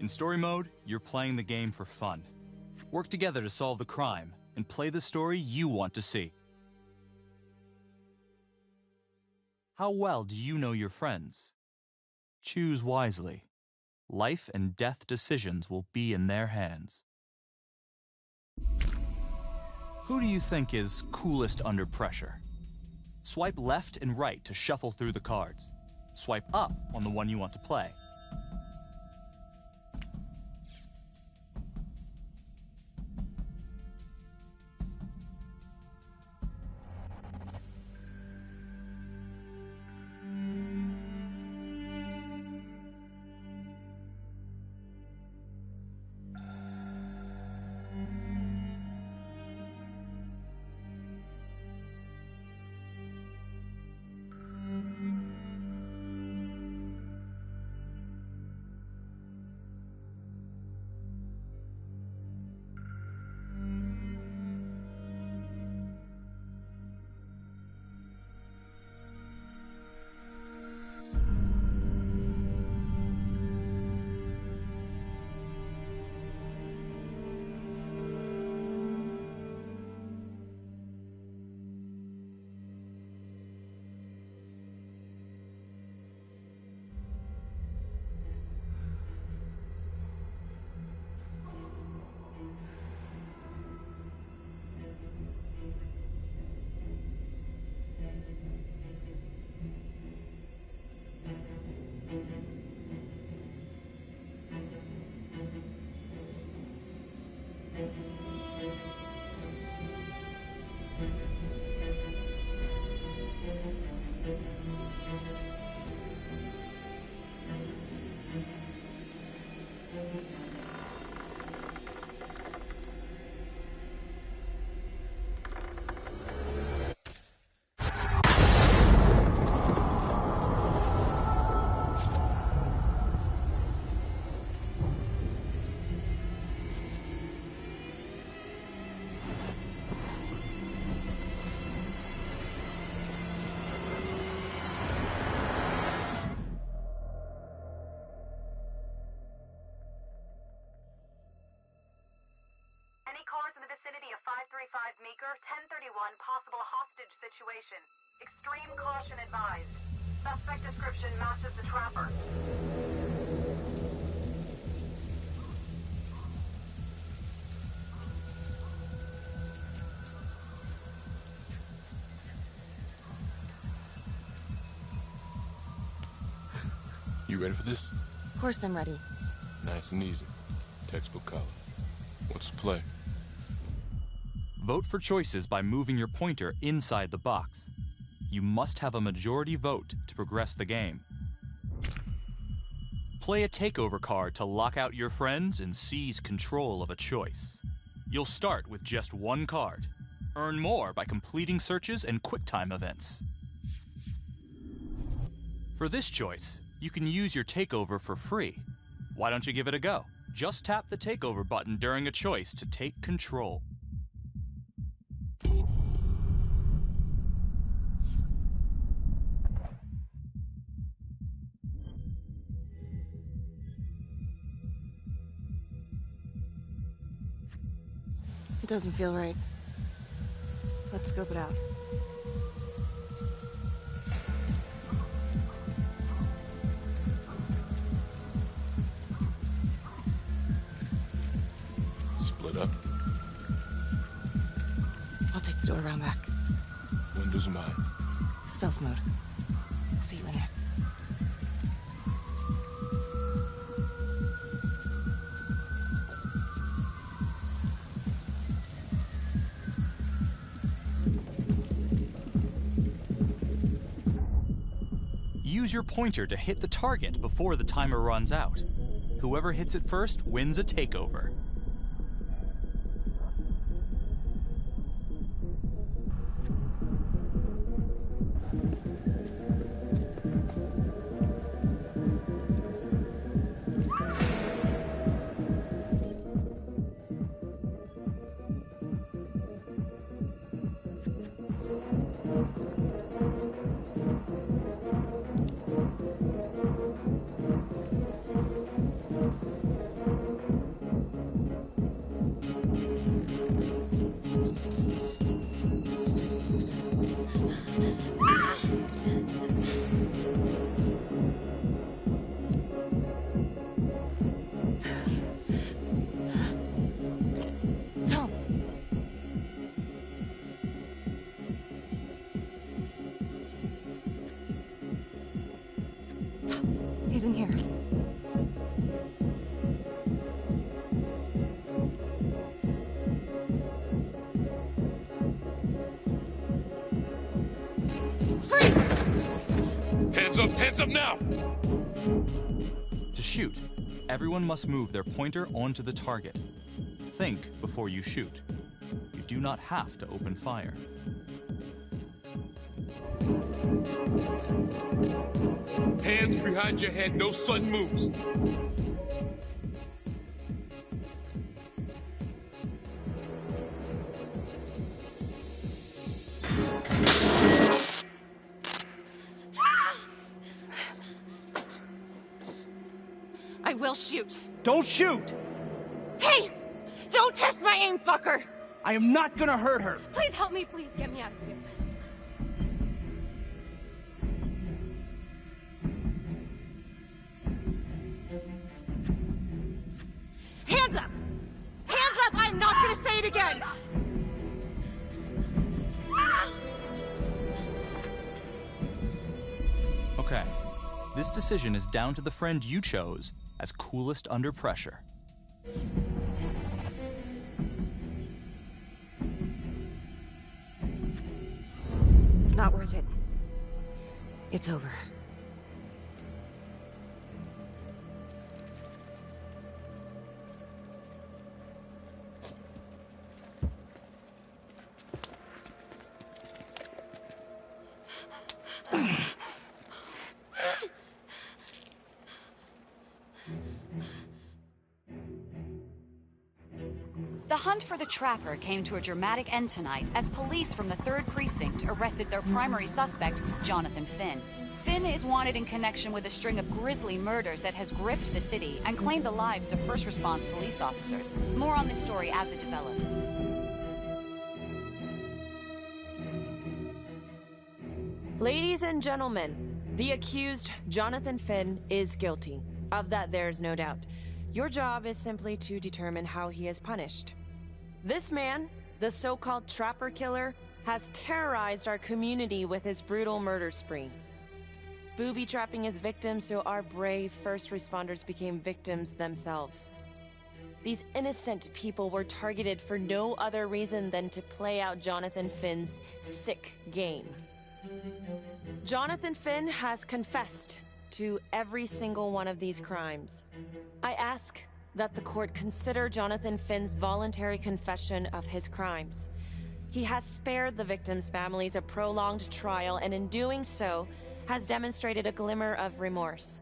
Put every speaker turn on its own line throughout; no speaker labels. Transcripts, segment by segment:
In story mode, you're playing the game for fun. Work together to solve the crime and play the story you want to see. How well do you know your friends? Choose wisely. Life and death decisions will be in their hands. Who do you think is coolest under pressure? Swipe left and right to shuffle through the cards. Swipe up on the one you want to play.
Meeker, 1031, possible hostage situation. Extreme caution advised. Suspect description matches the trapper.
You ready for this?
Of course I'm ready.
Nice and easy. Textbook color. What's the play?
Vote for choices by moving your pointer inside the box. You must have a majority vote to progress the game. Play a takeover card to lock out your friends and seize control of a choice. You'll start with just one card. Earn more by completing searches and QuickTime events. For this choice, you can use your takeover for free. Why don't you give it a go? Just tap the takeover button during a choice to take control.
It doesn't feel right. Let's scope it out.
Split up.
I'll take the door around back.
Windows mine.
Stealth mode. I'll see you in there.
Use your pointer to hit the target before the timer runs out. Whoever hits it first wins a takeover.
He's in here.
Hands up now!
To shoot, everyone must move their pointer onto the target. Think before you shoot. You do not have to open fire.
Hands behind your head, no sudden moves.
I will shoot.
Don't shoot!
Hey! Don't test my aim, fucker!
I am not gonna hurt her.
Please help me, please get me out of here. Hands up! Hands up! I'm not gonna say it again!
Okay, this decision is down to the friend you chose as coolest under pressure.
It's not worth it. It's over.
The hunt for the Trapper came to a dramatic end tonight as police from the 3rd Precinct arrested their primary suspect, Jonathan Finn. Finn is wanted in connection with a string of grisly murders that has gripped the city and claimed the lives of first response police officers. More on this story as it develops.
Ladies and gentlemen, the accused, Jonathan Finn, is guilty. Of that, there's no doubt. Your job is simply to determine how he is punished. This man, the so-called Trapper Killer, has terrorized our community with his brutal murder spree. Booby-trapping his victims so our brave first responders became victims themselves. These innocent people were targeted for no other reason than to play out Jonathan Finn's sick game. Jonathan Finn has confessed to every single one of these crimes. I ask that the court consider Jonathan Finn's voluntary confession of his crimes. He has spared the victims' families a prolonged trial, and in doing so, has demonstrated a glimmer of remorse.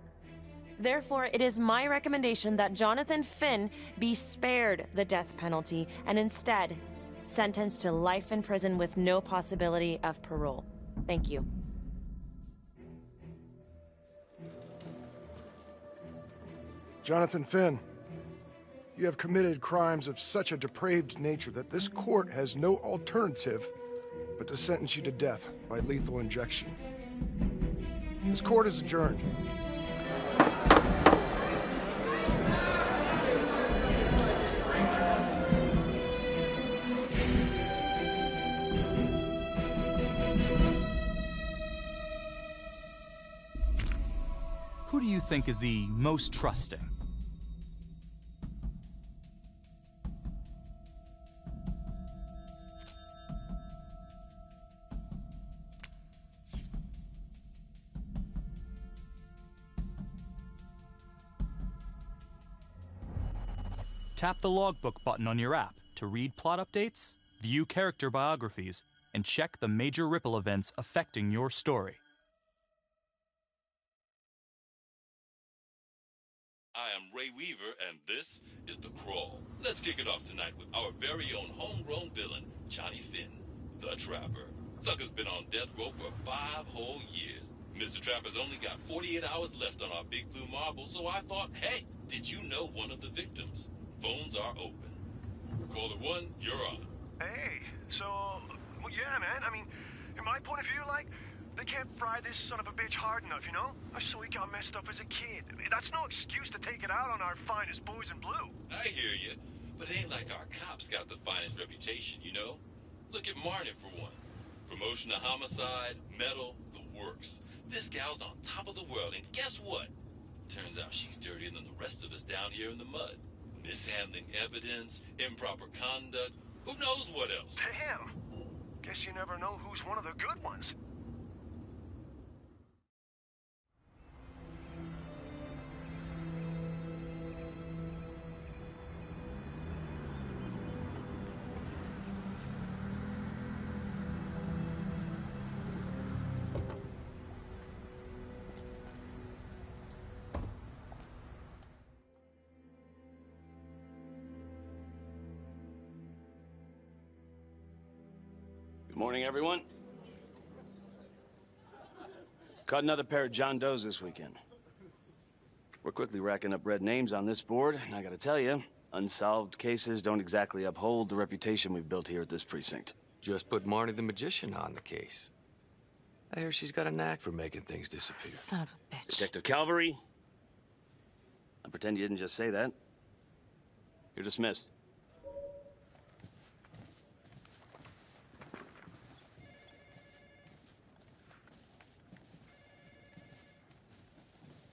Therefore, it is my recommendation that Jonathan Finn be spared the death penalty and instead sentenced to life in prison with no possibility of parole. Thank you.
Jonathan Finn, you have committed crimes of such a depraved nature that this court has no alternative but to sentence you to death by lethal injection. This court is adjourned.
Who do you think is the most trusting? Tap the logbook button on your app to read plot updates, view character biographies, and check the major ripple events affecting your story.
I am Ray Weaver, and this is The Crawl. Let's kick it off tonight with our very own homegrown villain, Johnny Finn, the Trapper. Sucker's been on death row for 5 whole years. Mr. Trapper's only got 48 hours left on our big blue marble, so I thought, hey, did you know one of the victims? Phones are open. Caller 1, you're on.
Hey, so, well, yeah, man, I mean, in my point of view, like, they can't fry this son of a bitch hard enough, you know? So he got messed up as a kid. I mean, that's no excuse to take it out on our finest boys in blue.
I hear you, but it ain't like our cops got the finest reputation, you know? Look at Marnie for one. Promotion to homicide, medal, the works. This gal's on top of the world, and guess what? out she's dirtier than the rest of us down here in the mud. Mishandling evidence, improper conduct, who knows what else?
Damn. Guess you never know who's one of the good ones.
Morning, everyone. Caught another pair of John Does this weekend. We're quickly racking up red names on this board, and I gotta tell you, unsolved cases don't exactly uphold the reputation we've built here at this precinct.
Just put Marnie the Magician on the case. I hear she's got a knack for making things disappear.
Son of a bitch.
Detective Calvary, I pretend you didn't just say that. You're dismissed.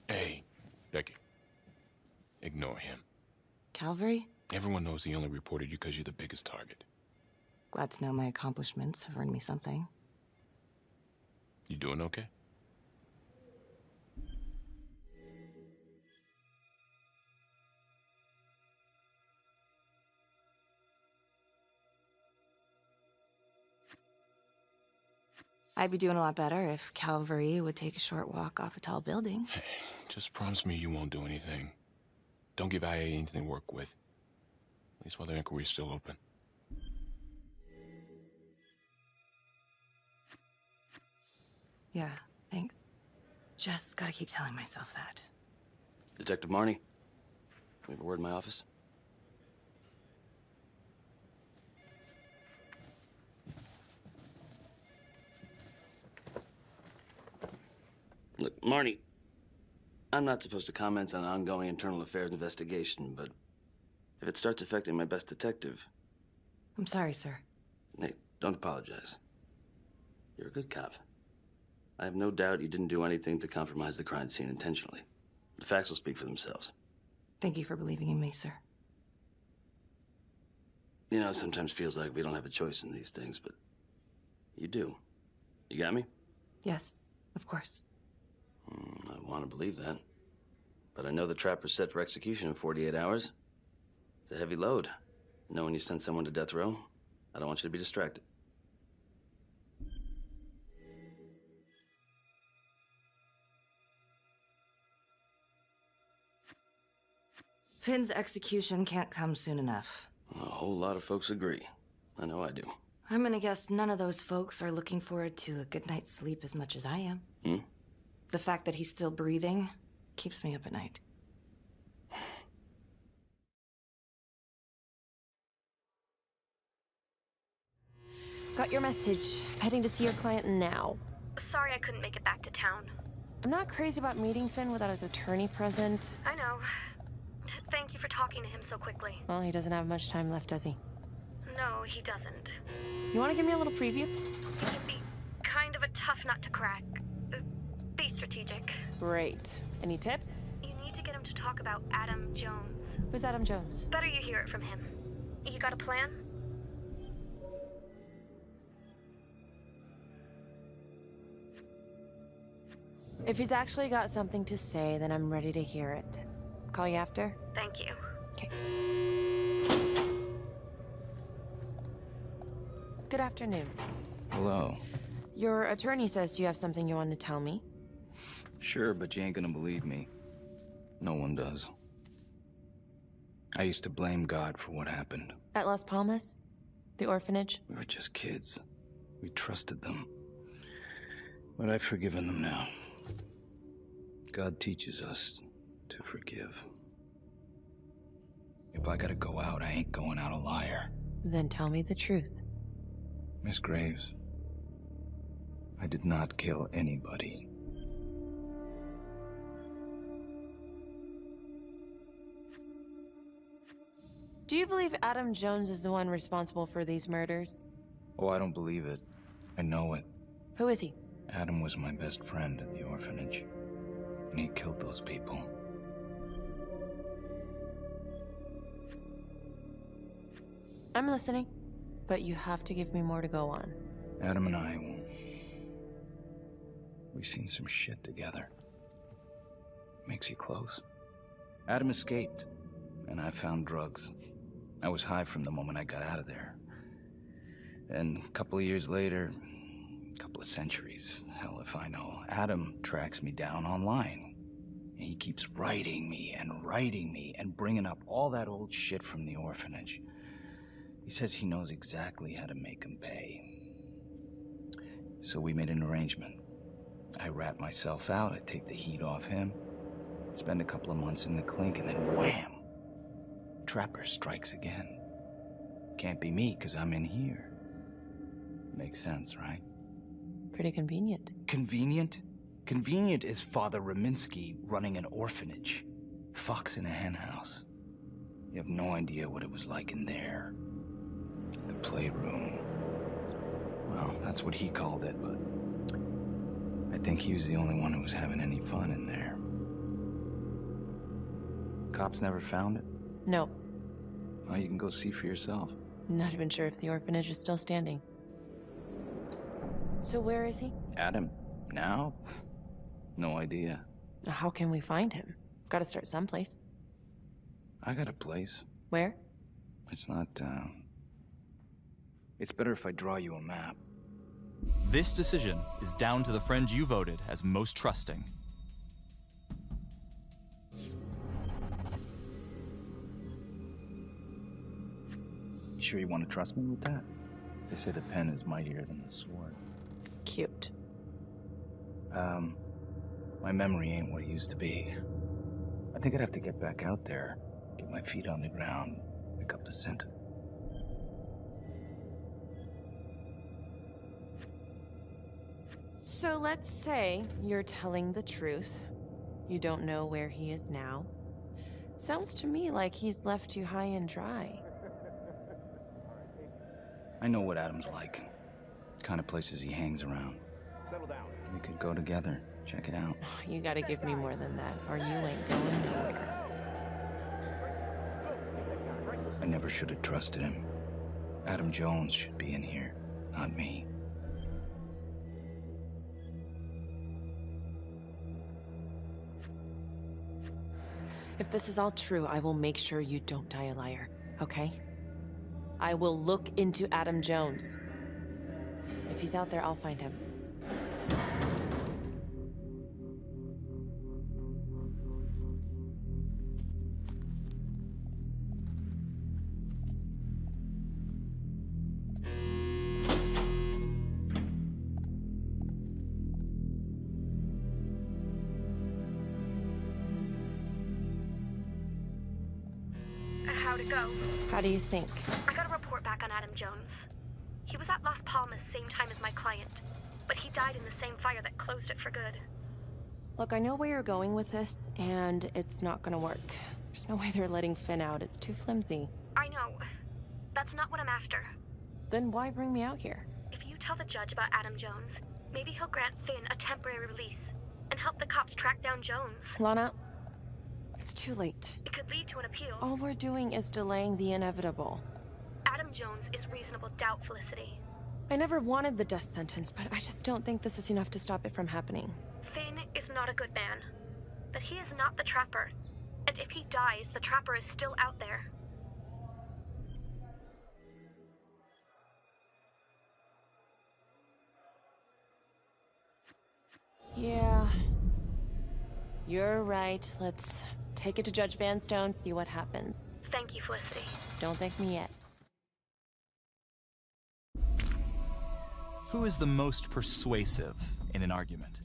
Hey, Becky. Ignore him.
Calvary?
Everyone knows he only reported you because you're the biggest target.
Glad to know my accomplishments have earned me something.
You doing okay?
I'd be doing a lot better if Calvary would take a short walk off a tall building.
Hey, just promise me you won't do anything. Don't give IA anything to work with. At least while the inquiry's still open.
Yeah, thanks. Just gotta keep telling myself that.
Detective Marnie, we have a word in my office. Look, Marnie, I'm not supposed to comment on an ongoing internal affairs investigation, but if it starts affecting my best detective...
I'm sorry, sir.
Hey, don't apologize. You're a good cop. I have no doubt you didn't do anything to compromise the crime scene intentionally. The facts will speak for themselves.
Thank you for believing in me, sir.
You know, it sometimes feels like we don't have a choice in these things, but you do. You got me?
Yes, of course.
I want to believe that. But I know the trapper's set for execution in 48 hours. It's a heavy load. Knowing you send someone to death row, I don't want you to be distracted.
Finn's execution can't come soon enough.
A whole lot of folks agree. I know I do.
I'm gonna guess none of those folks are looking forward to a good night's sleep as much as I am. The fact that he's still breathing keeps me up at night.
Got your message. Heading to see your client now.
Sorry I couldn't make it back to town.
I'm not crazy about meeting Finn without his attorney present.
I know. Thank you for talking to him so quickly.
Well, he doesn't have much time left, does he?
No, he doesn't.
You want to give me a little preview?
It can be kind of a tough nut to crack. Be strategic.
Great. Any tips?
You need to get him to talk about Adam Jones.
Who's Adam Jones?
Better you hear it from him. You got a plan?
If he's actually got something to say, then I'm ready to hear it. Call you after?
Thank you.
Okay. Good afternoon.
Hello.
Your attorney says you have something you want to tell me.
Sure, but you ain't gonna believe me. No one does. I used to blame God for what happened.
At Las Palmas? The orphanage?
We were just kids. We trusted them. But I've forgiven them now. God teaches us to forgive. If I gotta go out, I ain't going out a liar.
Then tell me the truth.
Miss Graves, I did not kill anybody.
Do you believe Adam Jones is the one responsible for these murders?
Oh, I don't believe it. I know it.
Who is he?
Adam was my best friend at the orphanage. And he killed those people.
I'm listening, but you have to give me more to go on.
Adam and I, we've seen some shit together. Makes you close. Adam escaped, and I found drugs. I was high from the moment I got out of there. And a couple of years later, a couple of centuries, hell if I know, Adam tracks me down online. And he keeps writing me and bringing up all that old shit from the orphanage. He says he knows exactly how to make him pay. So we made an arrangement. I rat myself out, I take the heat off him, spend a couple of months in the clink, and then wham! Trapper strikes again. Can't be me, 'cause I'm in here. Makes sense, right?
Pretty convenient.
Convenient? Convenient is Father Raminsky running an orphanage. Fox in a henhouse. You have no idea what it was like in there. The playroom. Well, that's what he called it, but I think he was the only one who was having any fun in there. Cops never found it?
Nope.
Well, you can go see for yourself.
Not even sure if the orphanage is still standing. So where is he?
Adam? Now? No idea.
How can we find him? Gotta start someplace.
I got a place.
Where?
It's not, It's better if I draw you a map.
This decision is down to the friend you voted as most trusting.
You sure you want to trust me with that? They say the pen is mightier than the sword.
Cute.
My memory ain't what it used to be. I think I'd have to get back out there, get my feet on the ground, pick up the scent.
So let's say you're telling the truth. You don't know where he is now. Sounds to me like he's left you high and dry.
I know what Adam's like. The kind of places he hangs around.
Settle down.
We could go together. Check it out.
You gotta give me more than that, or you ain't going nowhere.
I never should have trusted him. Adam Jones should be in here, not me.
If this is all true, I will make sure you don't die a liar, okay? I will look into Adam Jones. If he's out there, I'll find him.
How'd it go?
How do you think?
I got a report back on Adam Jones. He was at Las Palmas same time as my client, but he died in the same fire that closed it for good.
Look, I know where you're going with this, and it's not gonna work. There's no way they're letting Finn out. It's too flimsy.
I know. That's not what I'm after.
Then why bring me out here?
If you tell the judge about Adam Jones, maybe he'll grant Finn a temporary release and help the cops track down Jones.
Lana, it's too late.
It could lead to an appeal.
All we're doing is delaying the inevitable.
Adam Jones is reasonable doubt, Felicity.
I never wanted the death sentence, but I just don't think this is enough to stop it from happening.
Finn is not a good man, but he is not the Trapper. And if he dies, the Trapper is still out there.
Yeah. You're right. Let's take it to Judge Vanstone, see what happens.
Thank you, Felicity.
Don't thank me yet.
Who is the most persuasive in an argument?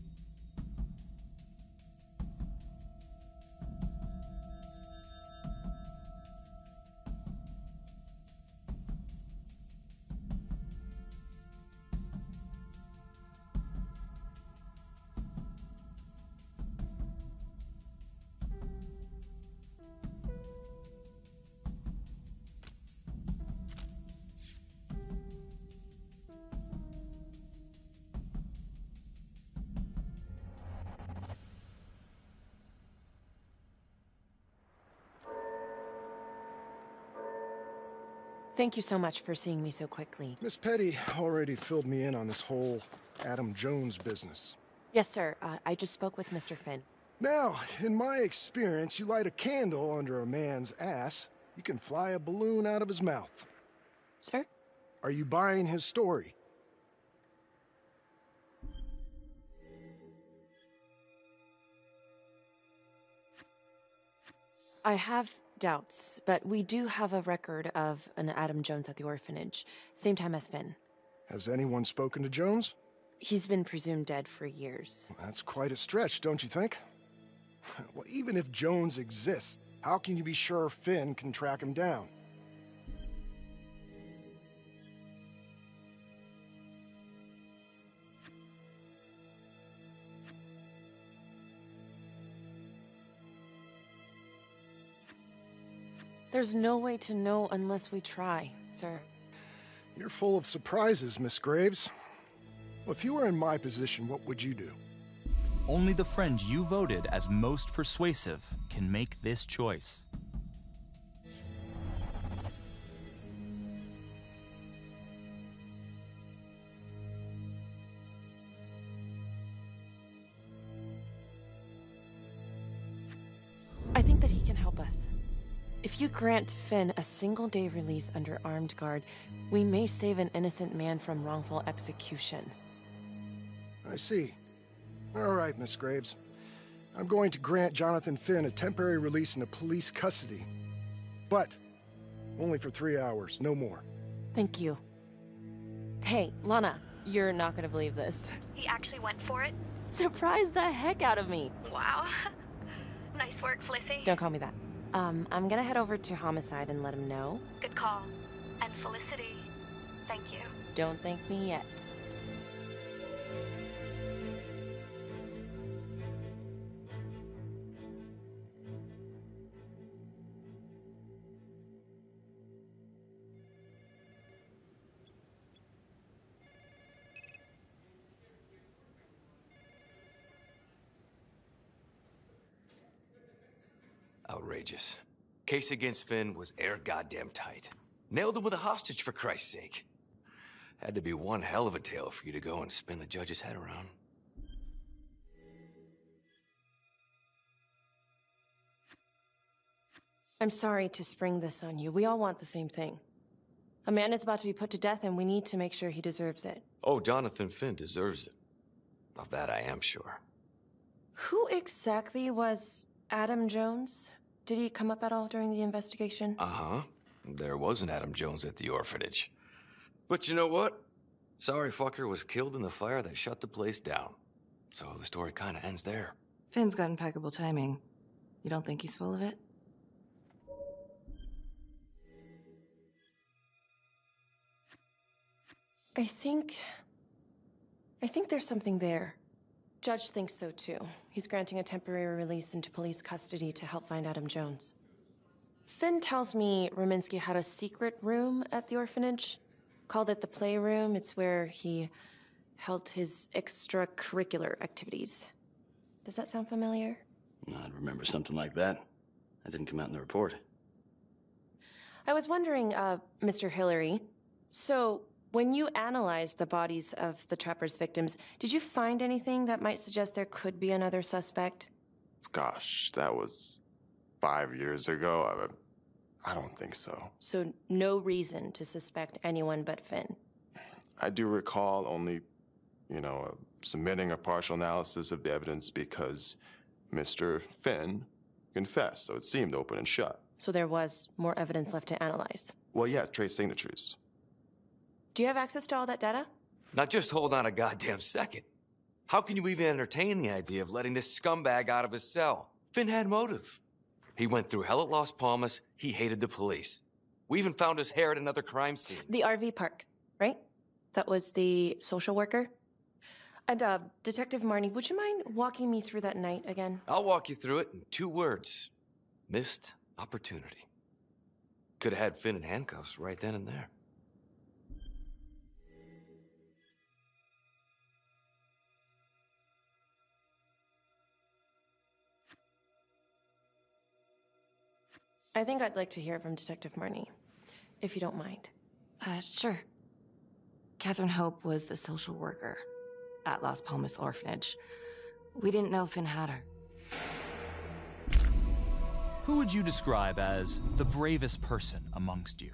Thank you so much for seeing me so quickly.
Miss Petty already filled me in on this whole Adam Jones business.
Yes, sir. I just spoke with Mr. Finn.
Now, in my experience, you light a candle under a man's ass, you can fly a balloon out of his mouth.
Sir?
Are you buying his story?
I have doubts, but we do have a record of an Adam Jones at the orphanage, same time as Finn.
Has anyone spoken to Jones?
He's been presumed dead for years.
Well, that's quite a stretch, don't you think? Well, even if Jones exists, how can you be sure Finn can track him down?
There's no way to know unless we try, sir.
You're full of surprises, Miss Graves. Well, if you were in my position, what would you do?
Only the friend you voted as most persuasive can make this choice.
I think that he can help us. If you grant Finn a single-day release under armed guard, we may save an innocent man from wrongful execution.
I see. All right, Miss Graves. I'm going to grant Jonathan Finn a temporary release into police custody. But only for 3 hours, no more.
Thank you. Hey, Lana, you're not gonna believe this.
He actually went for it?
Surprised the heck out of me.
Wow. Nice work, Felicity.
Don't call me that. I'm gonna head over to Homicide and let him know.
Good call. And Felicity, thank you.
Don't thank me yet.
Outrageous. Case against Finn was air goddamn tight. Nailed him with a hostage, for Christ's sake. Had to be one hell of a tale for you to go and spin the judge's head around.
I'm sorry to spring this on you. We all want the same thing. A man is about to be put to death, and we need to make sure he deserves it.
Oh, Jonathan Finn deserves it. Of that I am sure.
Who exactly was Adam Jones? Did he come up at all during the investigation?
Uh-huh. There was an Adam Jones at the orphanage. But you know what? Sorry fucker was killed in the fire that shut the place down. So the story kind of ends there.
Finn's got impeccable timing. You don't think he's full of it?
I think there's something there. Judge thinks so too. He's granting a temporary release into police custody to help find Adam Jones. Finn tells me Rominsky had a secret room at the orphanage. Called it the playroom. It's where he held his extracurricular activities. Does that sound familiar?
I'd remember something like that. That didn't come out in the report.
I was wondering, Mr. Hillary, so when you analyzed the bodies of the Trapper's victims, did you find anything that might suggest there could be another suspect?
Gosh, that was 5 years ago. I don't think so.
So no reason to suspect anyone but Finn?
I do recall only, submitting a partial analysis of the evidence because Mr. Finn confessed, so it seemed open and shut.
So there was more evidence left to analyze?
Well, yeah, trace signatures.
Do you have access to all that data?
Now just hold on a goddamn second. How can you even entertain the idea of letting this scumbag out of his cell? Finn had motive. He went through hell at Las Palmas. He hated the police. We even found his hair at another crime scene.
The RV park, right? That was the social worker? And, Detective Marnie, would you mind walking me through that night again?
I'll walk you through it in 2 words. Missed opportunity. Could have had Finn in handcuffs right then and there.
I think I'd like to hear from Detective Marnie. if you don't mind.
Sure. Catherine Hope was a social worker at Las Palmas Orphanage. We didn't know Finn had her.
Who would you describe as the bravest person amongst you?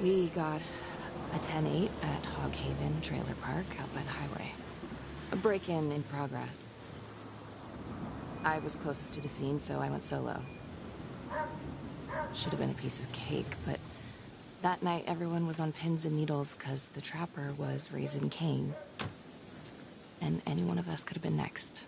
We got a 10-8 at Hog Haven Trailer Park out by the highway. A break-in in progress. I was closest to the scene, so I went solo. Should have been a piece of cake, but that night everyone was on pins and needles because the trapper was raising Cain. And any one of us could have been next.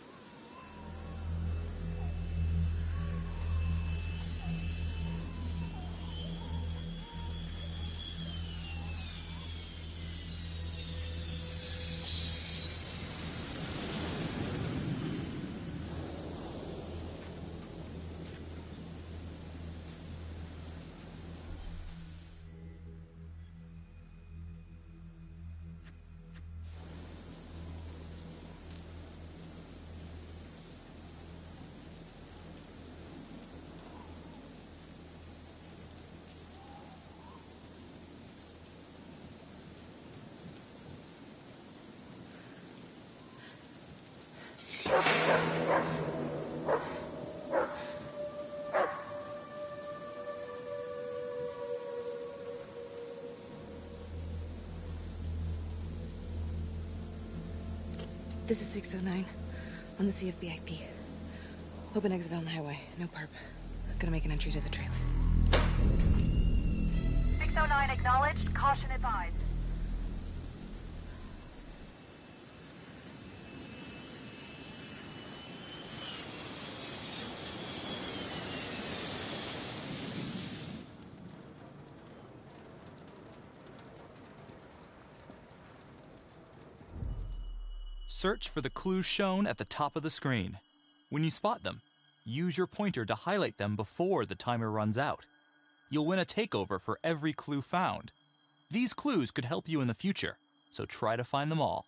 This is 609 on the CFBIP. Open exit on the highway. No perp. Gonna make an entry to the trailer.
609 acknowledged. Caution advised.
Search for the clues shown at the top of the screen. When you spot them, use your pointer to highlight them before the timer runs out. You'll win a takeover for every clue found. These clues could help you in the future, so try to find them all.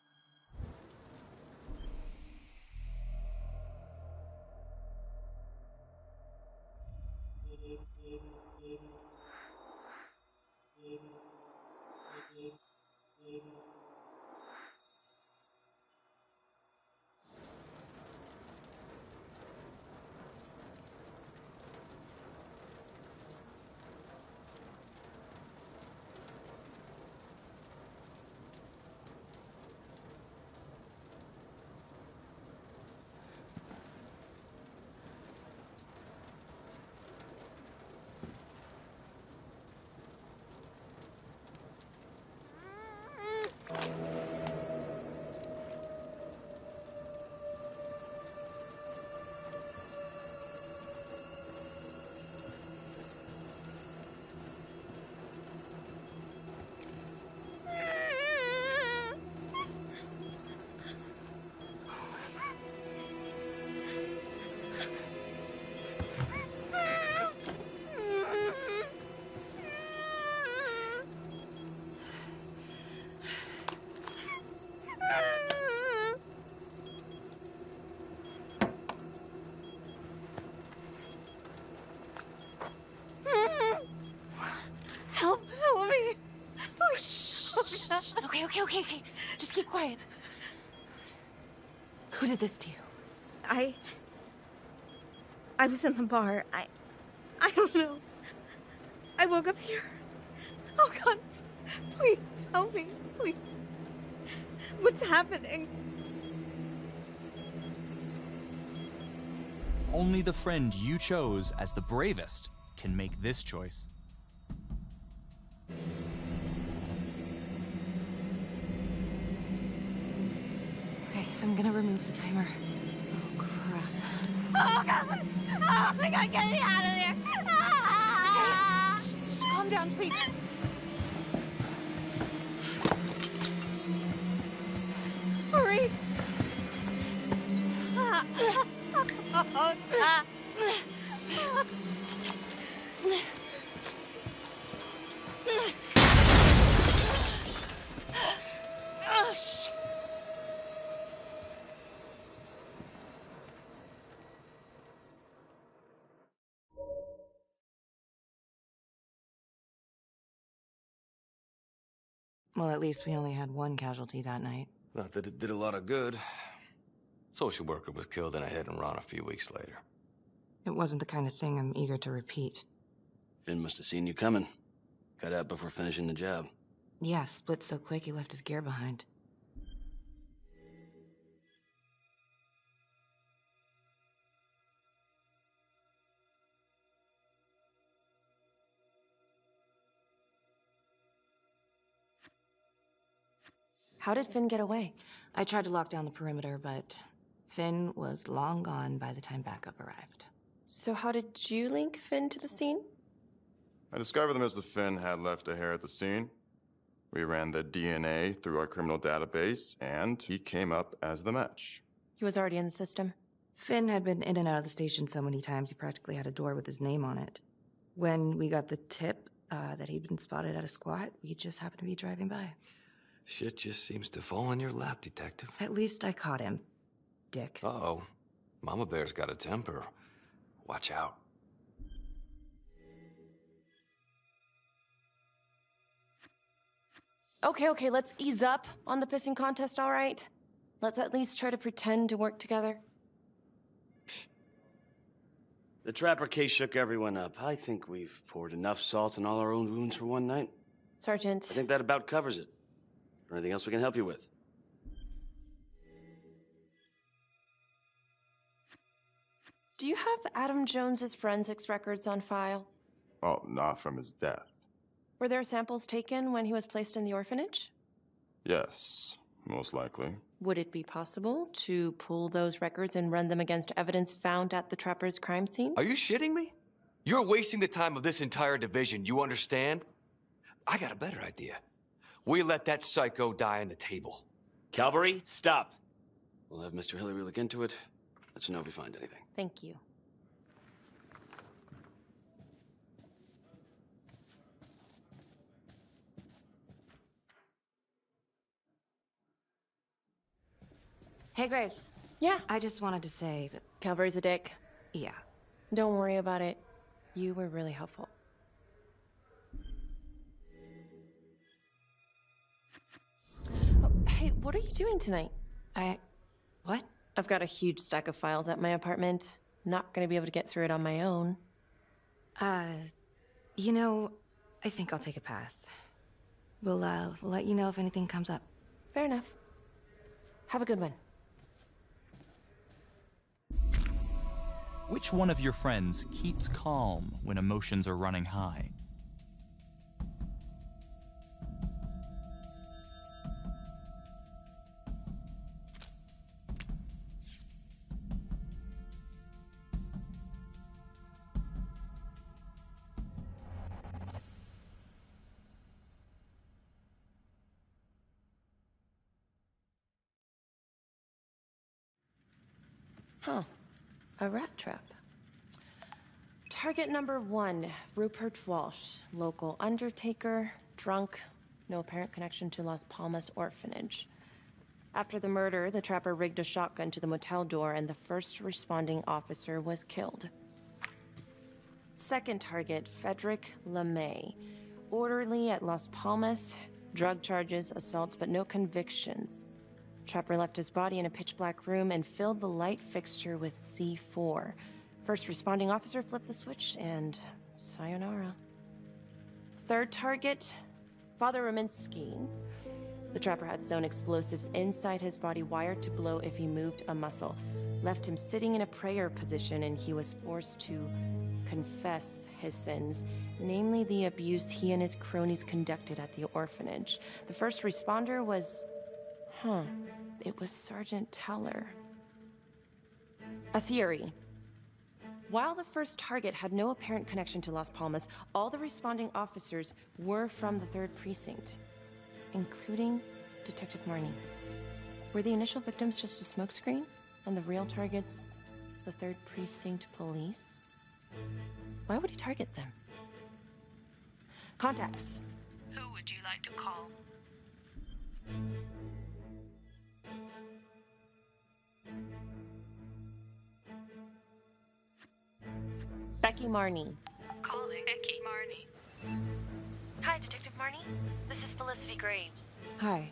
Help me. Oh, shh.
Okay. Just keep quiet. Who did this to you?
I was in the bar. I don't know. I woke up here. Oh, God. Please, help me. Please. What's happening?
Only the friend you chose as the bravest can make this choice.
Okay, I'm gonna remove the timer. Oh, crap.
Oh, God. Oh, my God, get me out of there. Ah!
Shh, calm down, please.
Hurry. Oh, God. Oh, shit.
Well, at least we only had one casualty that night.
Not that it did a lot of good. Social worker was killed in a hit and run a few weeks later.
It wasn't the kind of thing I'm eager to repeat.
Finn must have seen you coming. Got out before finishing the job.
Yeah, split so quick he left his gear behind.
How did Finn get away?
I tried to lock down the perimeter, but Finn was long gone by the time backup arrived.
So how did you link Finn to the scene?
I discovered that Mr. Finn had left a hair at the scene. We ran the DNA through our criminal database, and he came up as the match.
He was already in the system.
Finn had been in and out of the station so many times he practically had a door with his name on it. When we got the tip that he'd been spotted at a squat, we just happened to be driving by.
Shit just seems to fall in your lap, Detective.
At least I caught him, Dick.
Uh-oh. Mama Bear's got a temper. Watch out.
Okay, let's ease up on the pissing contest, all right? Let's at least try to pretend to work together.
The Trapper case shook everyone up. I think we've poured enough salt in all our own wounds for one night.
Sergeant.
I think that about covers it. Or anything else we can help you with?
Do you have Adam Jones's forensics records on file?
Oh, not from his death.
Were there samples taken when he was placed in the orphanage?
Yes, most likely.
Would it be possible to pull those records and run them against evidence found at the Trapper's crime scene?
Are you shitting me? You're wasting the time of this entire division, you understand? I got a better idea. We let that psycho die on the table.
Calvary, stop. We'll have Mr. Hillary look into it. Let you know if we find anything.
Thank you.
Hey, Graves.
Yeah?
I just wanted to say that...
Calvary's a dick.
Yeah.
Don't worry about it. You were really helpful. Oh, hey, what are you doing tonight?
What?
I've got a huge stack of files at my apartment. Not gonna be able to get through it on my own.
You know, I think I'll take a pass. We'll let you know if anything comes up.
Fair enough. Have a good one.
Which one of your friends keeps calm when emotions are running high?
Huh. A rat trap. Target number 1, Rupert Walsh, local undertaker, drunk, no apparent connection to Las Palmas orphanage. After the murder, the trapper rigged a shotgun to the motel door and the first responding officer was killed. Second target, Frederick LeMay, orderly at Las Palmas, drug charges, assaults, but no convictions. Trapper left his body in a pitch-black room and filled the light fixture with C4. First responding officer flipped the switch, and sayonara. Third target, Father Rominsky. The trapper had sewn explosives inside his body, wired to blow if he moved a muscle. Left him sitting in a prayer position, and he was forced to confess his sins, namely the abuse he and his cronies conducted at the orphanage. The first responder was... it was Sergeant Teller. A theory. While the first target had no apparent connection to Las Palmas, all the responding officers were from the 3rd Precinct, including Detective Marnie. Were the initial victims just a smokescreen, and the real targets the 3rd Precinct police? Why would he target them? Contacts.
Who would you like to call?
Becky Marnie.
Calling Becky Marnie.
Hi, Detective Marnie. This is Felicity Graves.
Hi.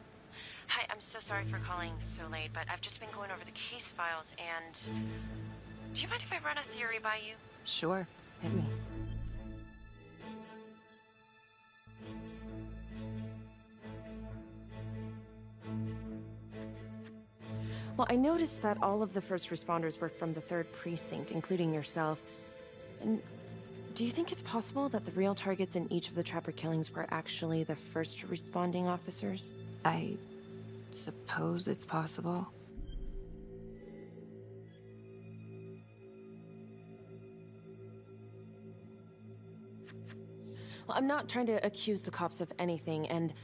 Hi, I'm so sorry for calling so late, but I've just been going over the case files and... Do you mind if I run a theory by you?
Sure. Hit me.
Well, I noticed that all of the first responders were from the 3rd Precinct, including yourself. And do you think it's possible that the real targets in each of the Trapper killings were actually the first responding officers?
I suppose it's possible.
Well, I'm not trying to accuse the cops of anything, and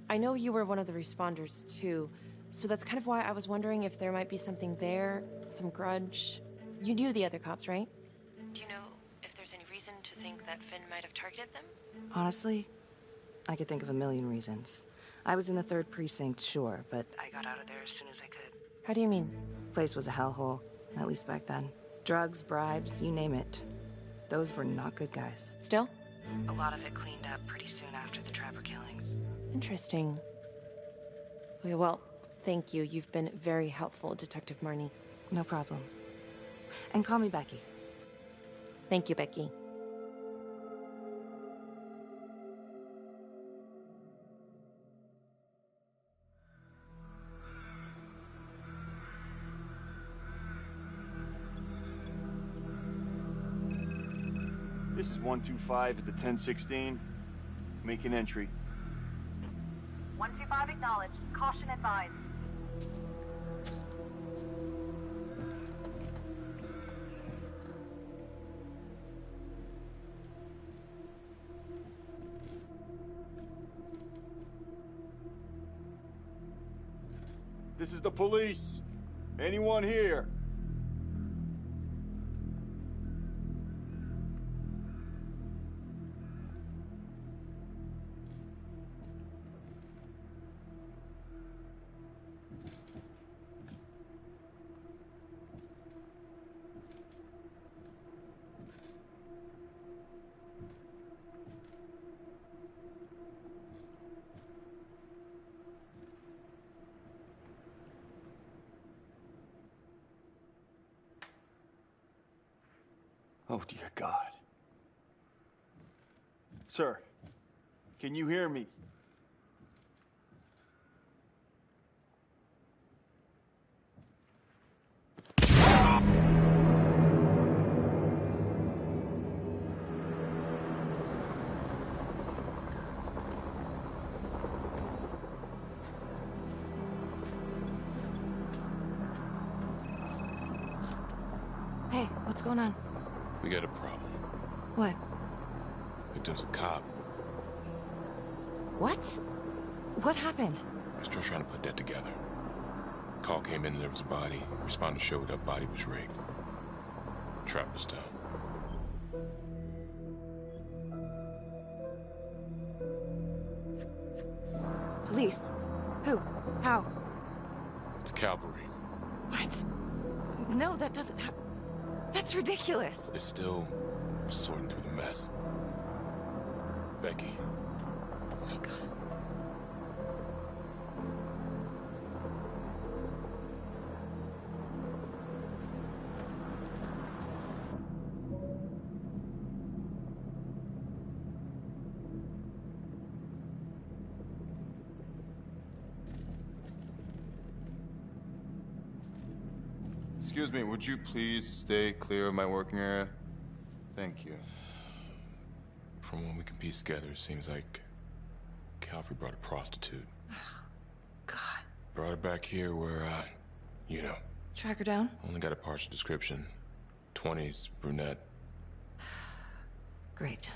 I know you were one of the responders, too. So that's kind of why I was wondering if there might be something there, some grudge. You knew the other cops, right? Do you know if there's any reason to think that Finn might have targeted them?
Honestly, I could think of a million reasons. I was in the 3rd Precinct, sure, but I got out of there as soon as I could.
How do you mean?
Place was a hellhole, at least back then. Drugs, bribes, you name it. Those were not good guys.
Still?
A lot of it cleaned up pretty soon after the Trapper killings.
Interesting. Okay, well, thank you. You've been very helpful, Detective Marnie.
No problem. And call me Becky.
Thank you, Becky.
This is 125 at the 1016. Make an entry.
125 acknowledged. Caution advised.
This is the police. Anyone here? Oh, dear God. Sir, can you hear me?
Hey, what's going on?
We got a problem.
What?
Victim's a cop.
What? What happened?
I'm still trying to put that together. Call came in and there was a body. Responder showed up, body was rigged. Trap was down.
Police? Who? How?
It's cavalry.
What? No, that doesn't That's ridiculous.
They're still sorting through the mess. Becky.
Oh my God.
Excuse me, would you please stay clear of my working area? Thank you. From what we can piece together, it seems like Calvary brought a prostitute.
God.
Brought her back here where, you know.
Track her down?
Only got a partial description. 20s, brunette.
Great.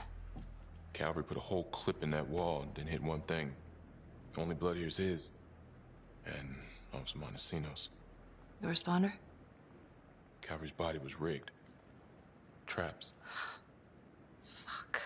Calvary put a whole clip in that wall and didn't hit one thing. Only blood here's his. And Officer Montesinos.
The responder?
Calvary's body was rigged. Traps.
Fuck.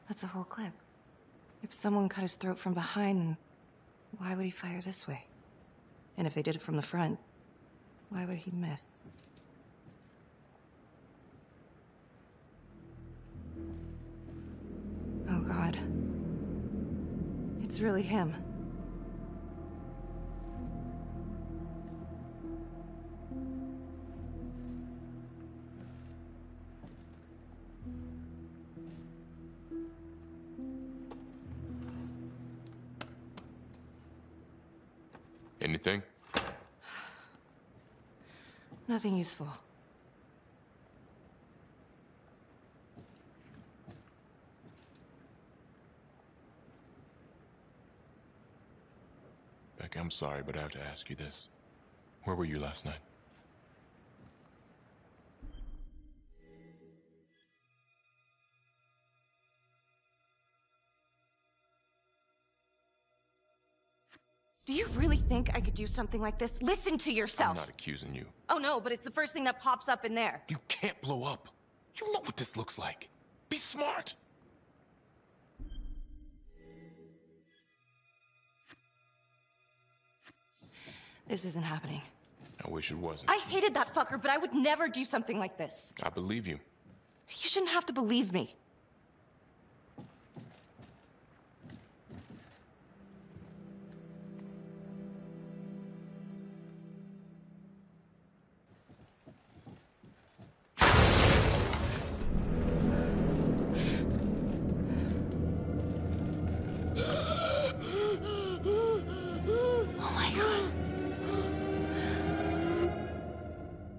That's a whole clip. If someone cut his throat from behind, then why would he fire this way? And if they did it from the front, why would he miss? Oh God. It's really him.
Anything?
Nothing useful.
Beck, I'm sorry, but I have to ask you this. Where were you last night?
Do you really think I could do something like this? Listen to yourself.
I'm not accusing you.
Oh no, but it's the first thing that pops up in there.
You can't blow up. You know what this looks like. Be smart.
This isn't happening.
I wish it wasn't.
I hated that fucker, but I would never do something like this.
I believe you.
You shouldn't have to believe me.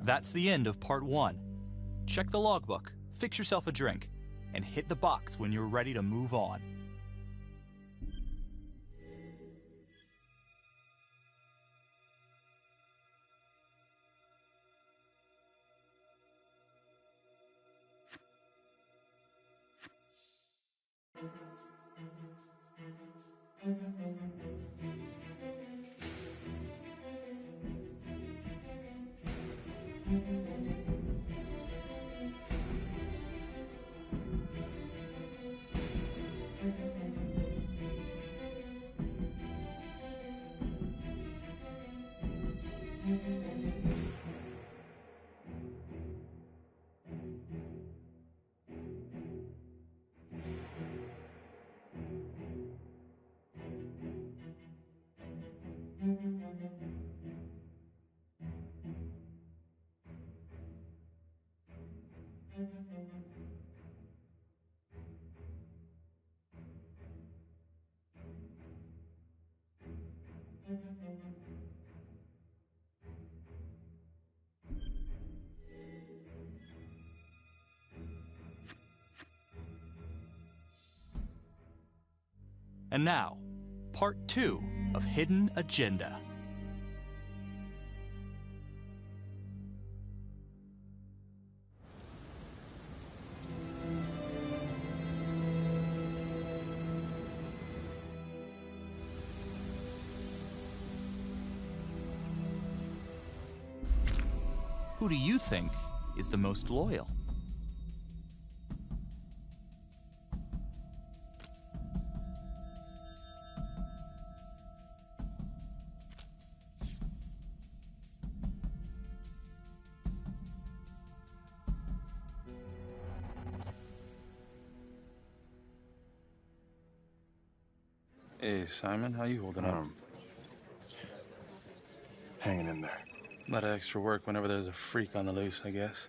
That's the end of part 1. Check the logbook, fix yourself a drink, and hit the box when you're ready to move on. And now, part 2 of Hidden Agenda. Who do you think is the most loyal?
Hey, Simon, how you holding up?
Hanging in there.
A lot of extra work whenever there's a freak on the loose, I guess.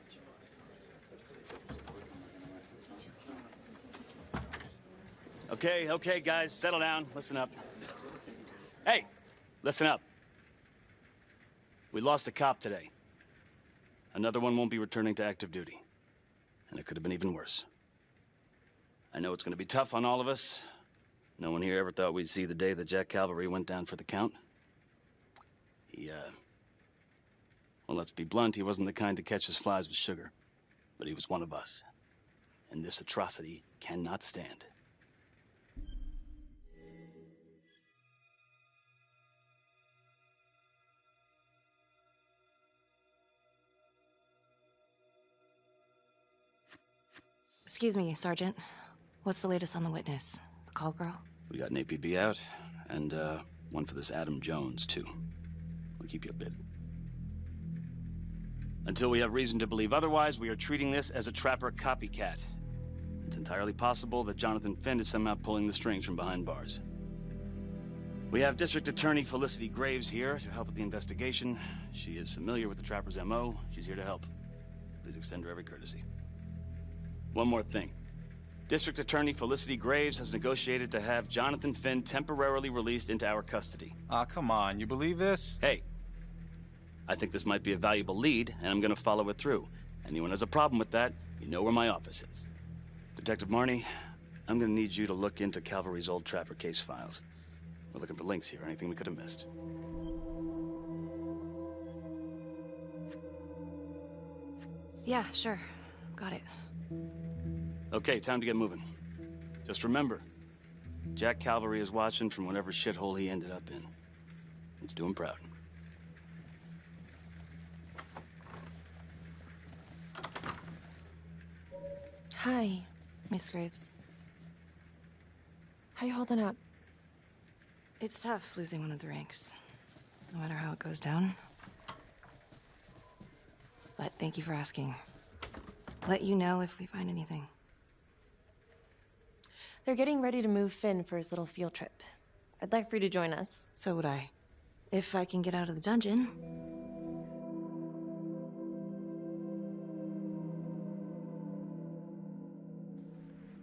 Okay, guys, settle down. Listen up. Hey, listen up. We lost a cop today. Another one won't be returning to active duty. And it could have been even worse. I know it's gonna be tough on all of us. No one here ever thought we'd see the day that Jack Calvary went down for the count. Well, let's be blunt, he wasn't the kind to catch his flies with sugar. But he was one of us. And this atrocity cannot stand.
Excuse me, Sergeant. What's the latest on the witness? The call girl?
We got an APB out, and one for this Adam Jones, too. We'll keep you updated. Until we have reason to believe otherwise, we are treating this as a Trapper copycat. It's entirely possible that Jonathan Finn is somehow pulling the strings from behind bars. We have District Attorney Felicity Graves here to help with the investigation. She is familiar with the Trapper's MO. She's here to help. Please extend her every courtesy. One more thing. District Attorney Felicity Graves has negotiated to have Jonathan Finn temporarily released into our custody.
Aw, come on. You believe this?
Hey, I think this might be a valuable lead, and I'm gonna follow it through. Anyone has a problem with that, you know where my office is. Detective Marnie, I'm gonna need you to look into Calvary's old Trapper case files. We're looking for links here, anything we could have missed.
Yeah, sure. Got it.
Okay, time to get moving. Just remember, Jack Calvary is watching from whatever shithole he ended up in. Let's do him proud.
Hi.
Miss Graves.
How you holding up?
It's tough losing one of the ranks, no matter how it goes down. But thank you for asking. Let you know if we find anything.
They're getting ready to move Finn for his little field trip. I'd like for you to join us.
So would I. If I can get out of the dungeon.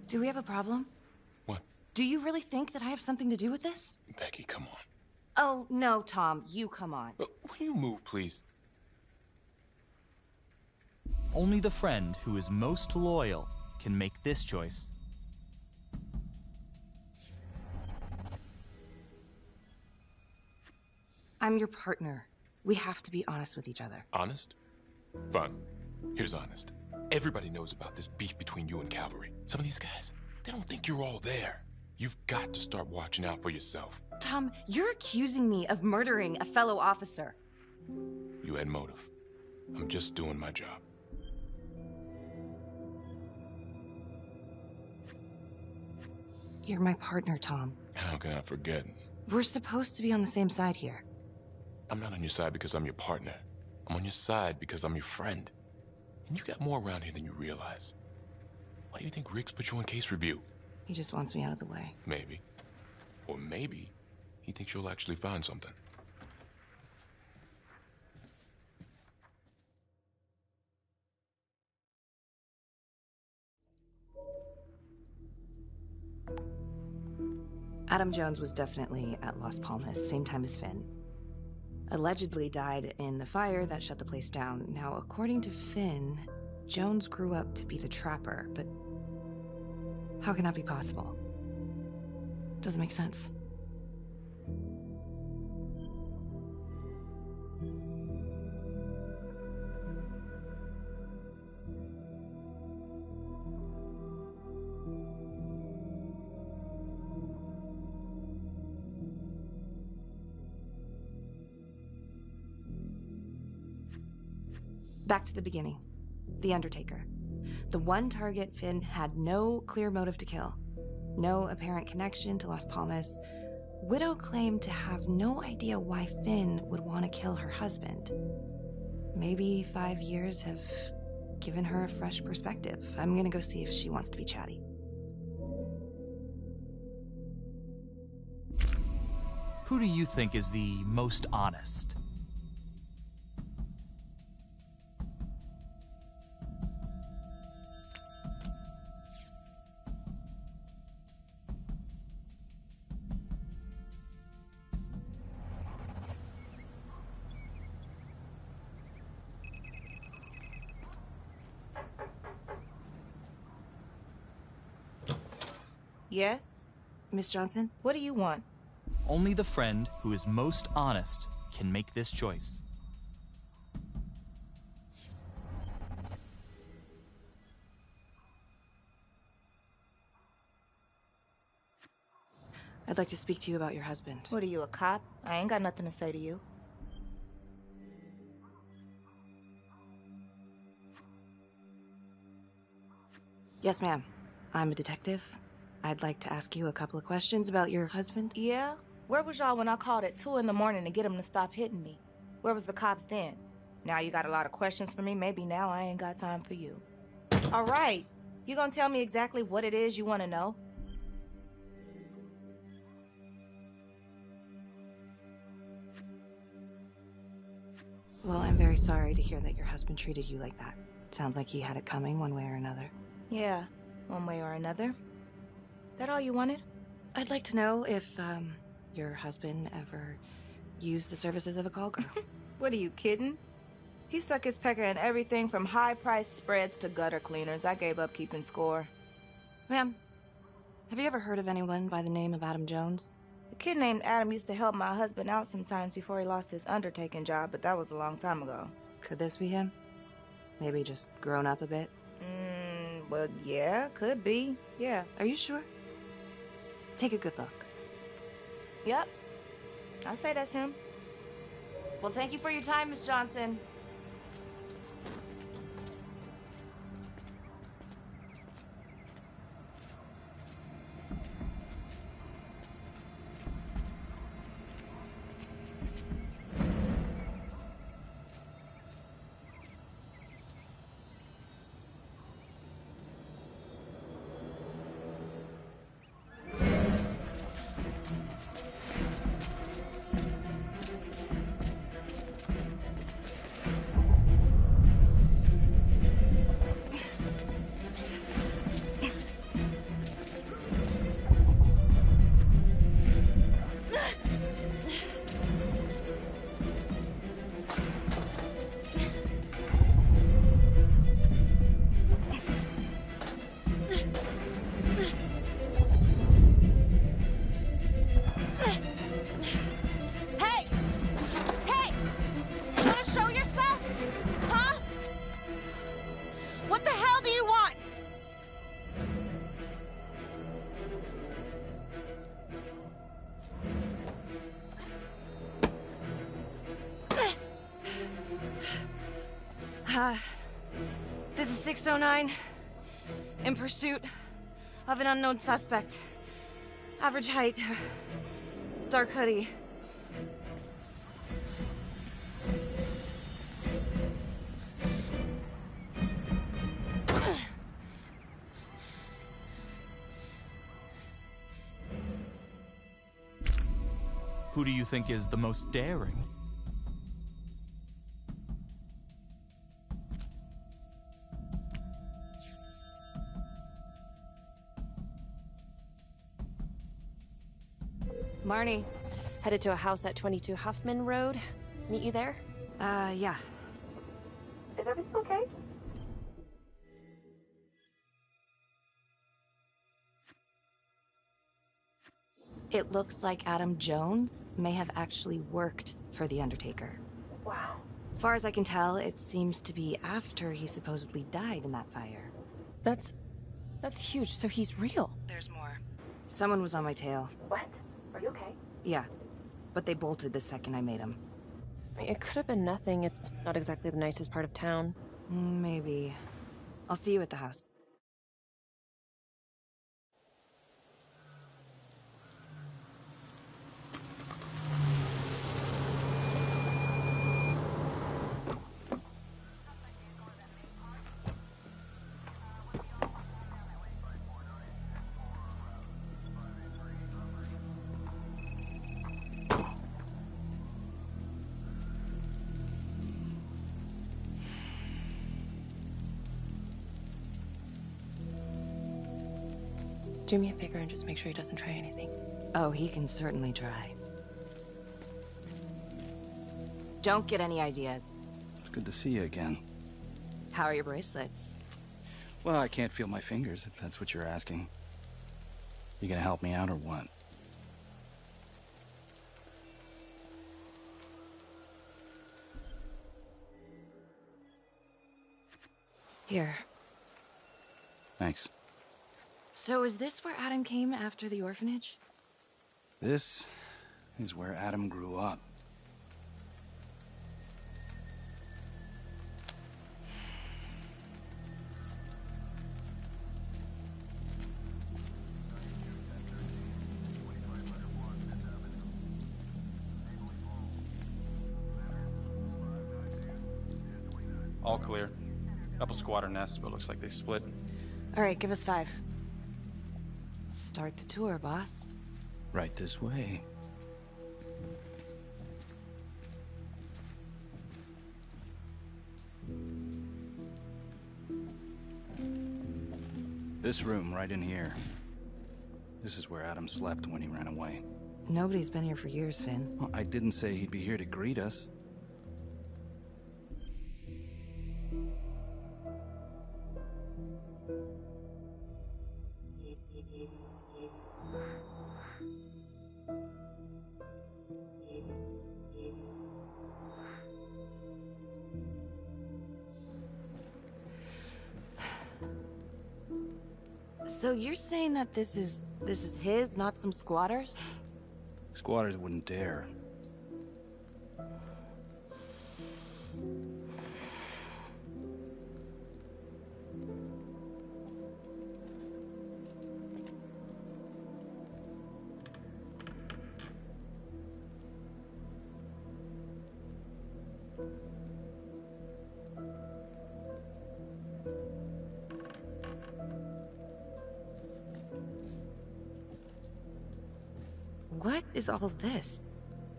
Do we have a problem?
What?
Do you really think that I have something to do with this?
Becky, come on.
Oh, no, Tom. You come on.
Will you move, please?
Only the friend who is most loyal can make this choice.
I'm your partner. We have to be honest with each other.
Honest? Fine. Here's honest. Everybody knows about this beef between you and Calvary. Some of these guys, they don't think you're all there. You've got to start watching out for yourself.
Tom, you're accusing me of murdering a fellow officer.
You had motive. I'm just doing my job.
You're my partner, Tom.
How can I forget?
We're supposed to be on the same side here.
I'm not on your side because I'm your partner. I'm on your side because I'm your friend. And you got more around here than you realize. Why do you think Riggs put you on case review?
He just wants me out of the way.
Maybe. Or maybe he thinks you'll actually find something.
Adam Jones was definitely at Las Palmas, same time as Finn. Allegedly died in the fire that shut the place down. Now, according to Finn, Jones grew up to be the Trapper, but how can that be possible? Doesn't make sense. Back to the beginning. The Undertaker. The one target Finn had no clear motive to kill. No apparent connection to Las Palmas. Widow claimed to have no idea why Finn would want to kill her husband. Maybe 5 years have given her a fresh perspective. I'm gonna go see if she wants to be chatty.
Who do you think is the most honest?
Yes?
Miss Johnson?
What do you want?
Only the friend who is most honest can make this choice.
I'd like to speak to you about your husband.
What are you, a cop? I ain't got nothing to say to you.
Yes, ma'am. I'm a detective. I'd like to ask you a couple of questions about your husband.
Yeah? Where was y'all when I called at 2 in the morning to get him to stop hitting me? Where was the cops then? Now you got a lot of questions for me. Maybe now I ain't got time for you. All right. You gonna tell me exactly what it is you want to know?
Well, I'm very sorry to hear that your husband treated you like that. Sounds like he had it coming one way or another.
Yeah, one way or another. That all you wanted?
I'd like to know if, your husband ever used the services of a call girl.
What are you kidding? He suck his pecker in everything from high-priced spreads to gutter cleaners. I gave up keeping score.
Ma'am, have you ever heard of anyone by the name of Adam Jones?
A kid named Adam used to help my husband out sometimes before he lost his undertaking job, but that was a long time ago.
Could this be him? Maybe just grown up a bit?
Well, yeah, could be. Yeah.
Are you sure? Take a good look.
Yep. I say that's him.
Well, thank you for your time, Miss Johnson. This is 609, in pursuit of an unknown suspect. Average height, dark hoodie.
Who do you think is the most daring?
Marnie.
Headed to a house at 22 Huffman Road. Meet you there?
Yeah.
Is everything okay?
It looks like Adam Jones may have actually worked for the Undertaker.
Wow.
Far as I can tell, it seems to be after he supposedly died in that fire.
That's huge. So he's real.
There's more. Someone was on my tail.
What? Are you okay?
Yeah, but they bolted the second I made them.
I mean, it could have been nothing. It's not exactly the nicest part of town.
Maybe. I'll see you at the house.
Do me a favor and just make sure he doesn't try anything.
Oh, he can certainly try. Don't get any ideas.
It's good to see you again.
How are your bracelets?
Well, I can't feel my fingers, if that's what you're asking. You gonna help me out or what?
Here.
Thanks.
So is this where Adam came after the orphanage?
This is where Adam grew up.
All clear. Couple squatter nests, but looks like they split.
All right, give us 5. Start the tour, boss.
Right this way. This room right in here. This is where Adam slept when he ran away.
Nobody's been here for years, Finn.
Well, I didn't say he'd be here to greet us.
So you're saying that this is his, not some squatters?
Squatters wouldn't dare.
What is all this?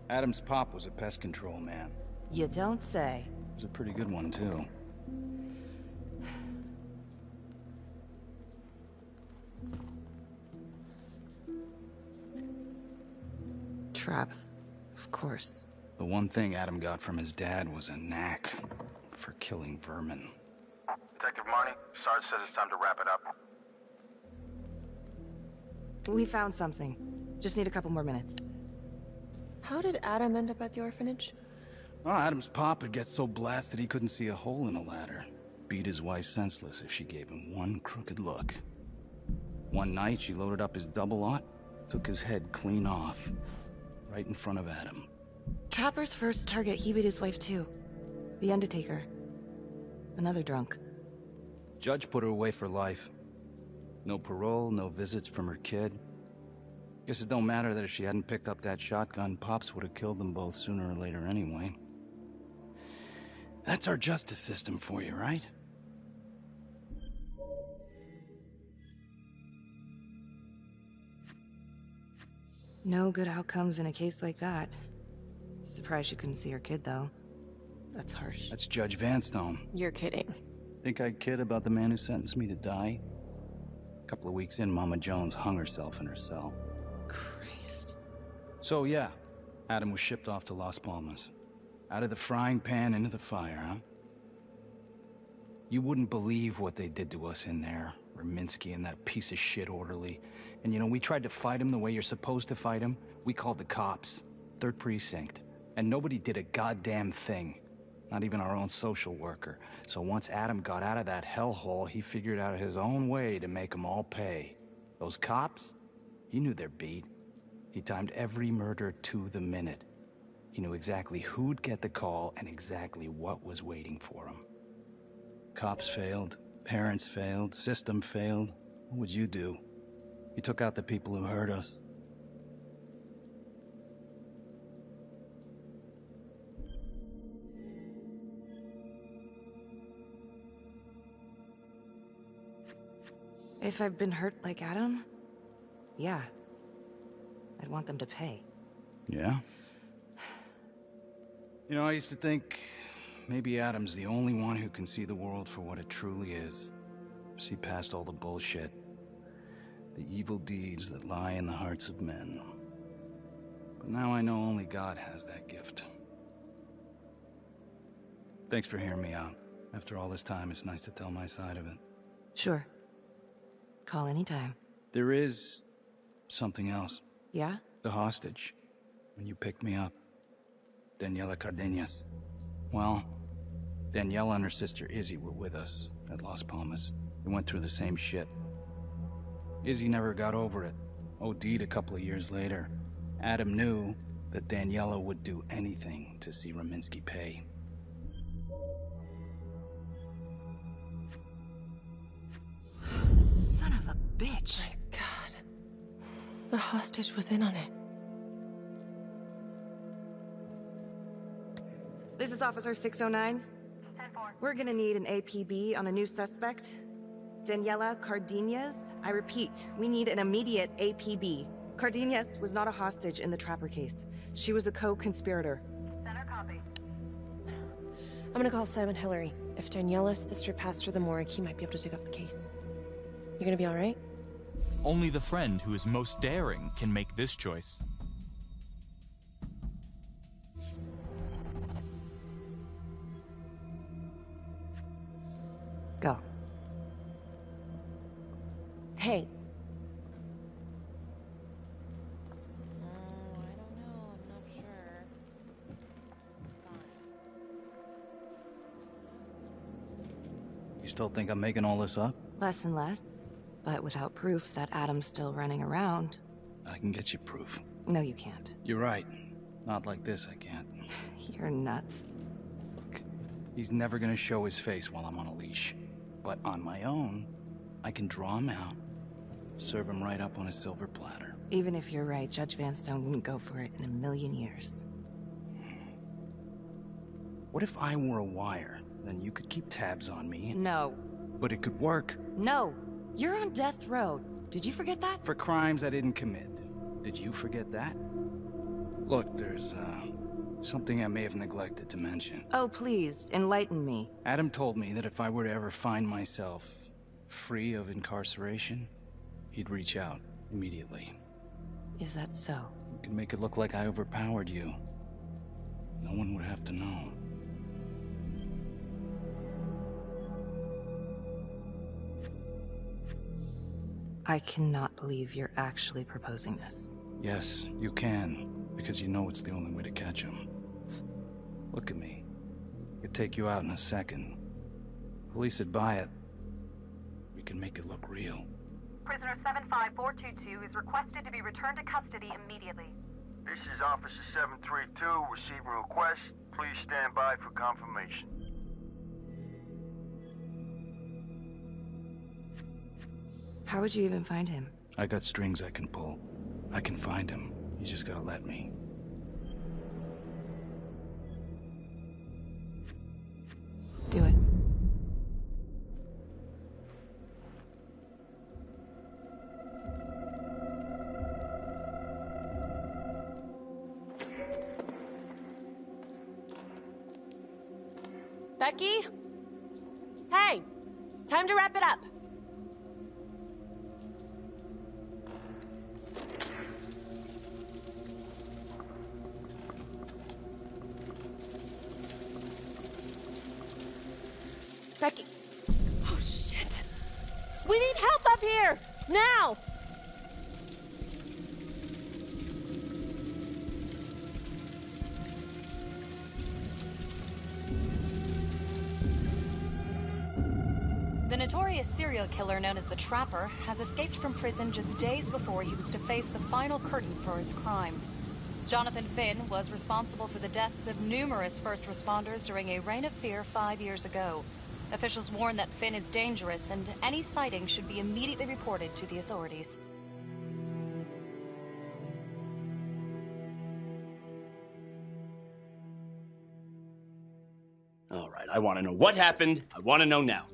Adam's pop was a pest control man.
You don't say.
He was a pretty good one, too.
Traps, of course.
The one thing Adam got from his dad was a knack for killing vermin.
Detective Marnie, Sarge says it's time to wrap it up.
We found something. Just need a couple more minutes.
How did Adam end up at the orphanage?
Oh, Adam's pop would get so blasted he couldn't see a hole in a ladder. Beat his wife senseless if she gave him one crooked look. One night, she loaded up his double-aught, took his head clean off, right in front of Adam.
Trapper's first target, he beat his wife too. The Undertaker. Another drunk.
Judge put her away for life. No parole, no visits from her kid. Guess it don't matter that if she hadn't picked up that shotgun, Pops would have killed them both sooner or later anyway. That's our justice system for you, right?
No good outcomes in a case like that. Surprised she couldn't see her kid, though. That's harsh.
That's Judge Vanstone.
You're kidding.
Think I'd kid about the man who sentenced me to die? A couple of weeks in, Mama Jones hung herself in her cell.
Christ.
So yeah, Adam was shipped off to Las Palmas. Out of the frying pan into the fire, huh? You wouldn't believe what they did to us in there. Raminsky and that piece of shit orderly. And you know, we tried to fight him the way you're supposed to fight him. We called the cops. 3rd Precinct. And nobody did a goddamn thing. Not even our own social worker. So once Adam got out of that hellhole, he figured out his own way to make them all pay. Those cops? He knew their beat. He timed every murder to the minute. He knew exactly who'd get the call and exactly what was waiting for him. Cops failed, parents failed, system failed. What would you do? You took out the people who hurt us.
If I've been hurt like Adam, yeah. I'd want them to pay.
Yeah? You know, I used to think maybe Adam's the only one who can see the world for what it truly is. See past all the bullshit. The evil deeds that lie in the hearts of men. But now I know only God has that gift. Thanks for hearing me out. After all this time, it's nice to tell my side of it.
Sure. Call anytime.
There is Something else.
Yeah?
The hostage. When you picked me up. Daniela Cardenas. Well, Daniela and her sister Izzy were with us at Las Palmas. We went through the same shit. Izzy never got over it. OD'd a couple of years later. Adam knew that Daniela would do anything to see Raminsky pay.
Son of a bitch.
My God. The hostage was in on it.
This is Officer 609.
10-4.
We're gonna need an APB on a new suspect. Daniela Cardenas. I repeat, we need an immediate APB. Cardenas was not a hostage in the Trapper case. She was a co-conspirator.
Center copy.
I'm gonna call Simon Hillary. If Daniela's sister passed through the morgue, he might be able to take up the case. You gonna be all right?
Only the friend who is most daring can make this choice.
Go.
Hey.
You still think I'm making all this up?
Less and less. But without proof that Adam's still running around.
I can get you proof.
No, you can't.
You're right. Not like this, I can't.
You're nuts.
Look, he's never gonna show his face while I'm on a leash. But on my own, I can draw him out, serve him right up on a silver platter.
Even if you're right, Judge Vanstone wouldn't go for it in a million years.
What if I were a wire? Then you could keep tabs on me.
No.
But it could work.
No. You're on death row. Did you forget that?
For crimes I didn't commit. Did you forget that? Look, there's, something I may have neglected to mention.
Oh, please, enlighten me.
Adam told me that if I were to ever find myself free of incarceration, he'd reach out immediately.
Is that so?
You could make it look like I overpowered you. No one would have to know.
I cannot believe you're actually proposing this.
Yes, you can, because you know it's the only way to catch him. Look at me. I could take you out in a second. Police would buy it. We can make it look real.
Prisoner 75422 is requested to be returned to custody immediately.
This is Officer 732 receiving request. Please stand by for confirmation.
How would you even find him?
I got strings I can pull. I can find him. You just gotta let me.
Do it.
Becky? Hey! Time to wrap it up. Becky. Oh, shit. We need help up here! Now!
The notorious serial killer known as the Trapper has escaped from prison just days before he was to face the final curtain for his crimes. Jonathan Finn was responsible for the deaths of numerous first responders during a reign of fear 5 years ago. Officials warn that Finn is dangerous and any sighting should be immediately reported to the authorities.
All right, I want to know what happened. I want to know now.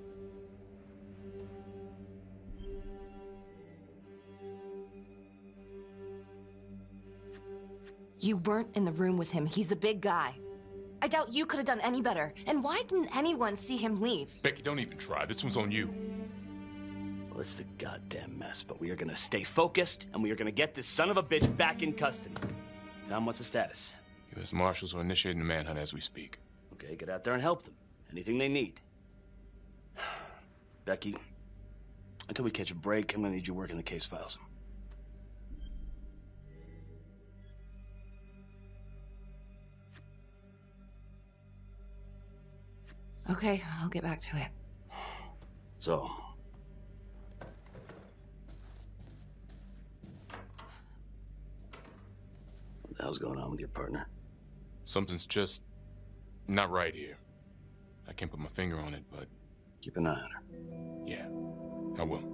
You weren't in the room with him. He's a big guy. I doubt you could have done any better. And why didn't anyone see him leave?
Becky, don't even try. This one's on you.
Well, this is a goddamn mess, but we are gonna stay focused, and we are gonna get this son of a bitch back in custody. Tom, what's the status?
U.S. Marshals are initiating the manhunt as we speak.
Okay, get out there and help them. Anything they need. Becky, until we catch a break, I'm gonna need you working the case files.
Okay, I'll get back to it.
So, what the hell's going on with your partner?
Something's just not right here. I can't put my finger on it, but...
Keep an eye on her.
Yeah, I will.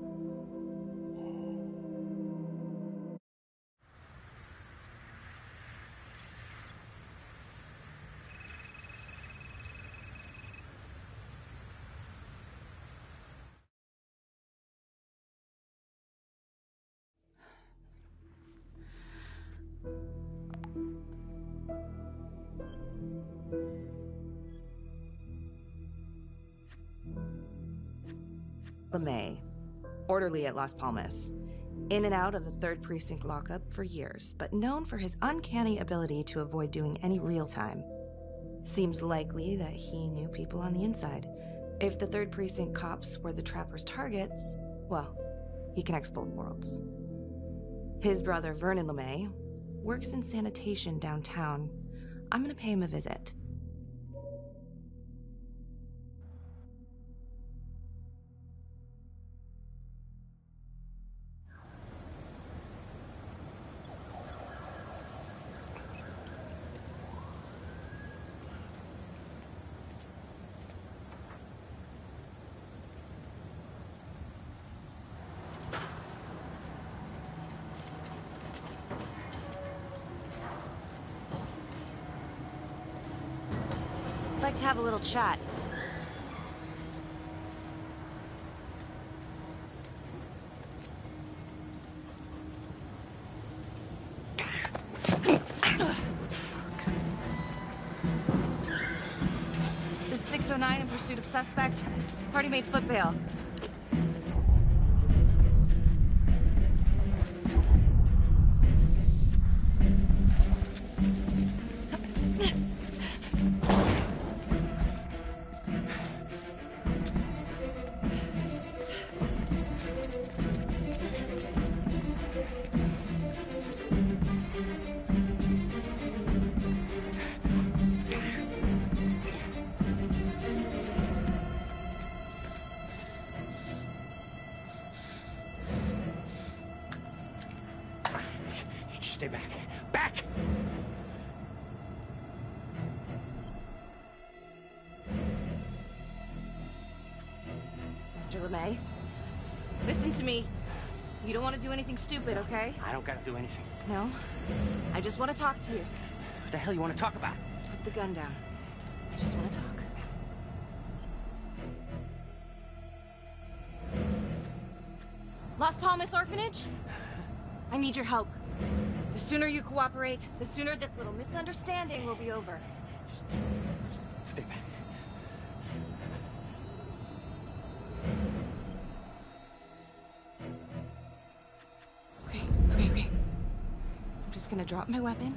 LeMay, orderly at Las Palmas. In and out of the 3rd Precinct lockup for years, but known for his uncanny ability to avoid doing any real time. Seems likely that he knew people on the inside. If the 3rd Precinct cops were the Trapper's targets, well, he connects both worlds. His brother, Vernon LeMay, works in sanitation downtown. I'm gonna pay him a visit. I'd like to have a little chat. This is 609 in pursuit of suspect. Party made foot bail.
Stay back. Back!
Mr. LeMay, listen to me. You don't want to do anything stupid, okay?
I don't gotta do anything.
No? I just want to talk to you.
What the hell you want to talk about?
Put the gun down. I just want to talk. Las Palmas Orphanage? I need your help. The sooner you cooperate, the sooner this little misunderstanding will be over.
Just stay back.
Okay. I'm just gonna drop my weapon.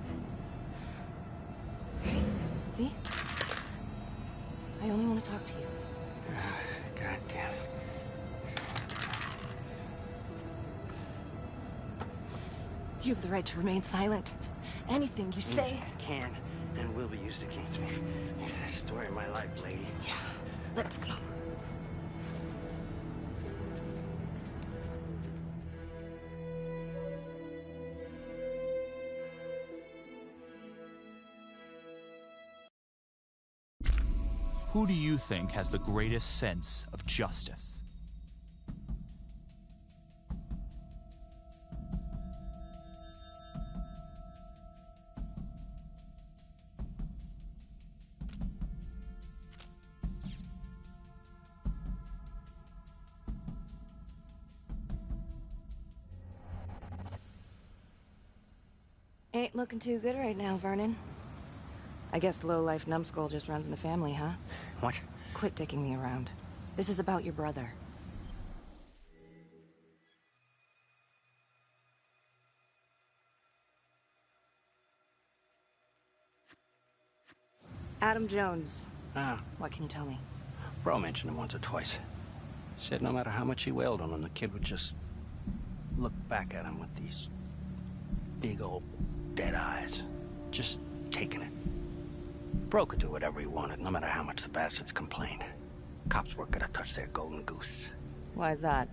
Okay? See? I only want to talk to you.
God damn it.
You have the right to remain silent. Anything you say
Can and will be used against me. Story of my life, lady.
Yeah, let's go.
Who do you think has the greatest sense of justice?
Ain't looking too good right now, Vernon. I guess low-life numbskull just runs in the family, huh?
What?
Quit dicking me around. This is about your brother. Adam Jones.
Ah,
What can you tell me?
Bro mentioned him once or twice. Said no matter how much he wailed on him, the kid would just look back at him with these big old dead eyes. Just taking it. Bro could do whatever he wanted, no matter how much the bastards complained. Cops weren't gonna touch their golden goose.
Why is that?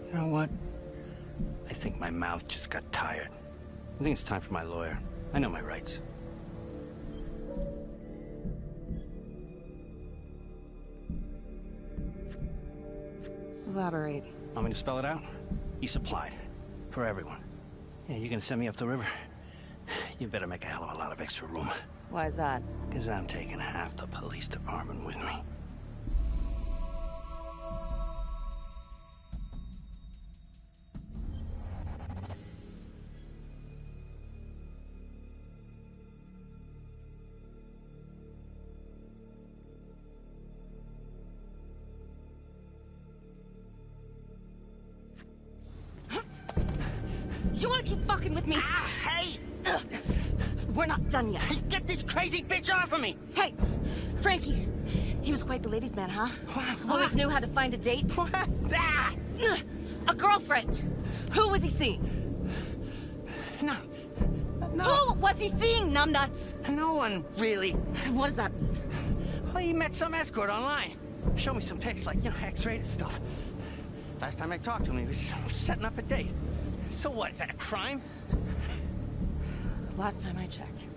You know what? I think my mouth just got tired. I think it's time for my lawyer. I know my rights.
Elaborate.
Want me to spell it out? He supplied. For everyone. Yeah, you're gonna send me up the river? You better make a hell of a lot of extra room.
Why is that?
Because I'm taking half the police department with me.
You wanna keep fucking with me?
Ah, hey!
We're not done yet.
Get this crazy bitch off of me!
Hey, Frankie. He was quite the ladies' man, huh? Always knew how to find a date.
Ah!
A girlfriend. Who was he seeing?
No.
Who was he seeing, numbnuts?
No one, really.
What does that mean?
Well, he met some escort online. Showed me some pics, like, X-rated stuff. Last time I talked to him, he was setting up a date. So what, is that a crime?
Last time I checked.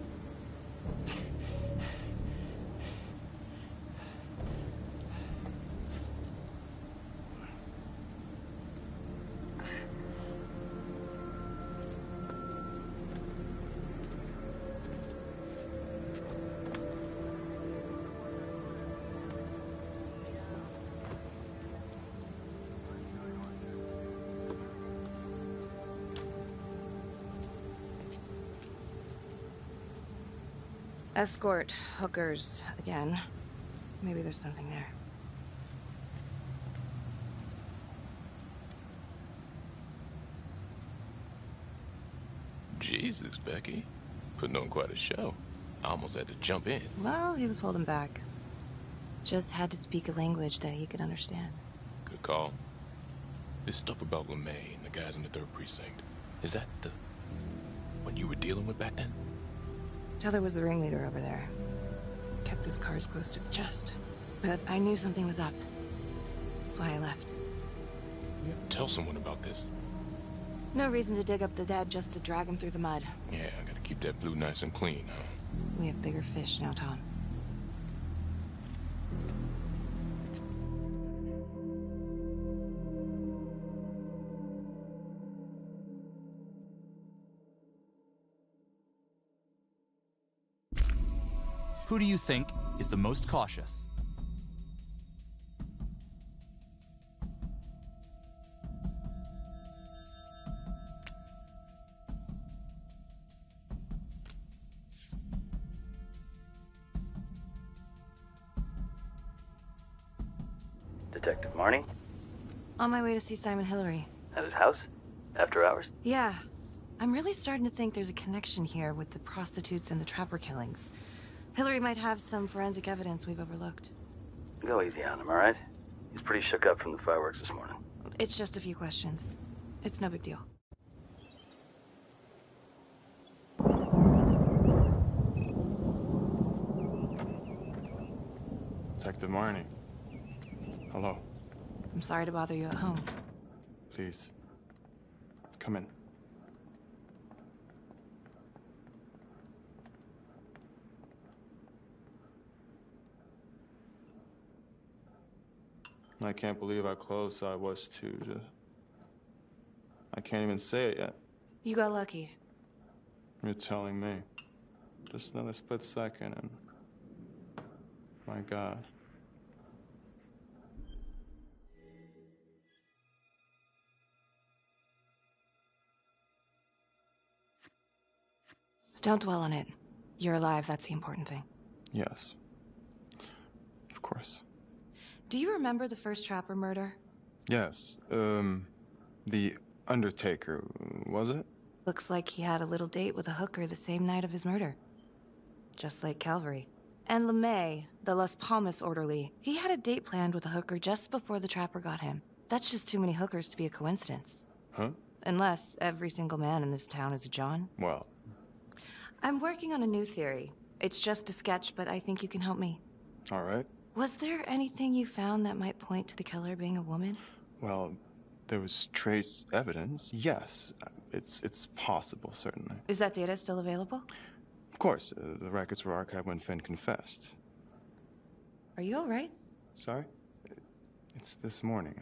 Escort, hookers, again. Maybe there's something there.
Jesus, Becky. Putting on quite a show. I almost had to jump in.
Well, he was holding back. Just had to speak a language that he could understand.
Good call. This stuff about LeMay and the guys in the 3rd Precinct, is that the one you were dealing with back then?
Teller was the ringleader over there. Kept his cards close to the chest. But I knew something was up. That's why I left.
You have to tell someone about this.
No reason to dig up the dead just to drag him through the mud.
Yeah, I gotta keep that blue nice and clean, huh?
We have bigger fish now, Tom.
Who do you think is the most cautious?
Detective Marnie?
On my way to see Simon Hillary.
At his house? After hours?
Yeah. I'm really starting to think there's a connection here with the prostitutes and the trapper killings. Hillary might have some forensic evidence we've overlooked.
Go easy on him, all right? He's pretty shook up from the fireworks this morning.
It's just a few questions. It's no big deal.
Detective Marnie. Hello.
I'm sorry to bother you at home.
Please. Come in. I can't believe how close I was to... I can't even say it yet.
You got lucky.
You're telling me. Just another split second and... My God.
Don't dwell on it. You're alive, that's the important thing.
Yes. Of course.
Do you remember the first Trapper murder?
Yes. The Undertaker, was it?
Looks like he had a little date with a hooker the same night of his murder. Just like Calvary. And LeMay, the Las Palmas orderly, he had a date planned with a hooker just before the Trapper got him. That's just too many hookers to be a coincidence.
Huh?
Unless every single man in this town is a John.
Well...
I'm working on a new theory. It's just a sketch, but I think you can help me.
All right.
Was there anything you found that might point to the killer being a woman?
Well, there was trace evidence. Yes, it's possible, certainly.
Is that data still available?
Of course, the records were archived when Finn confessed.
Are you all right?
Sorry? It's this morning.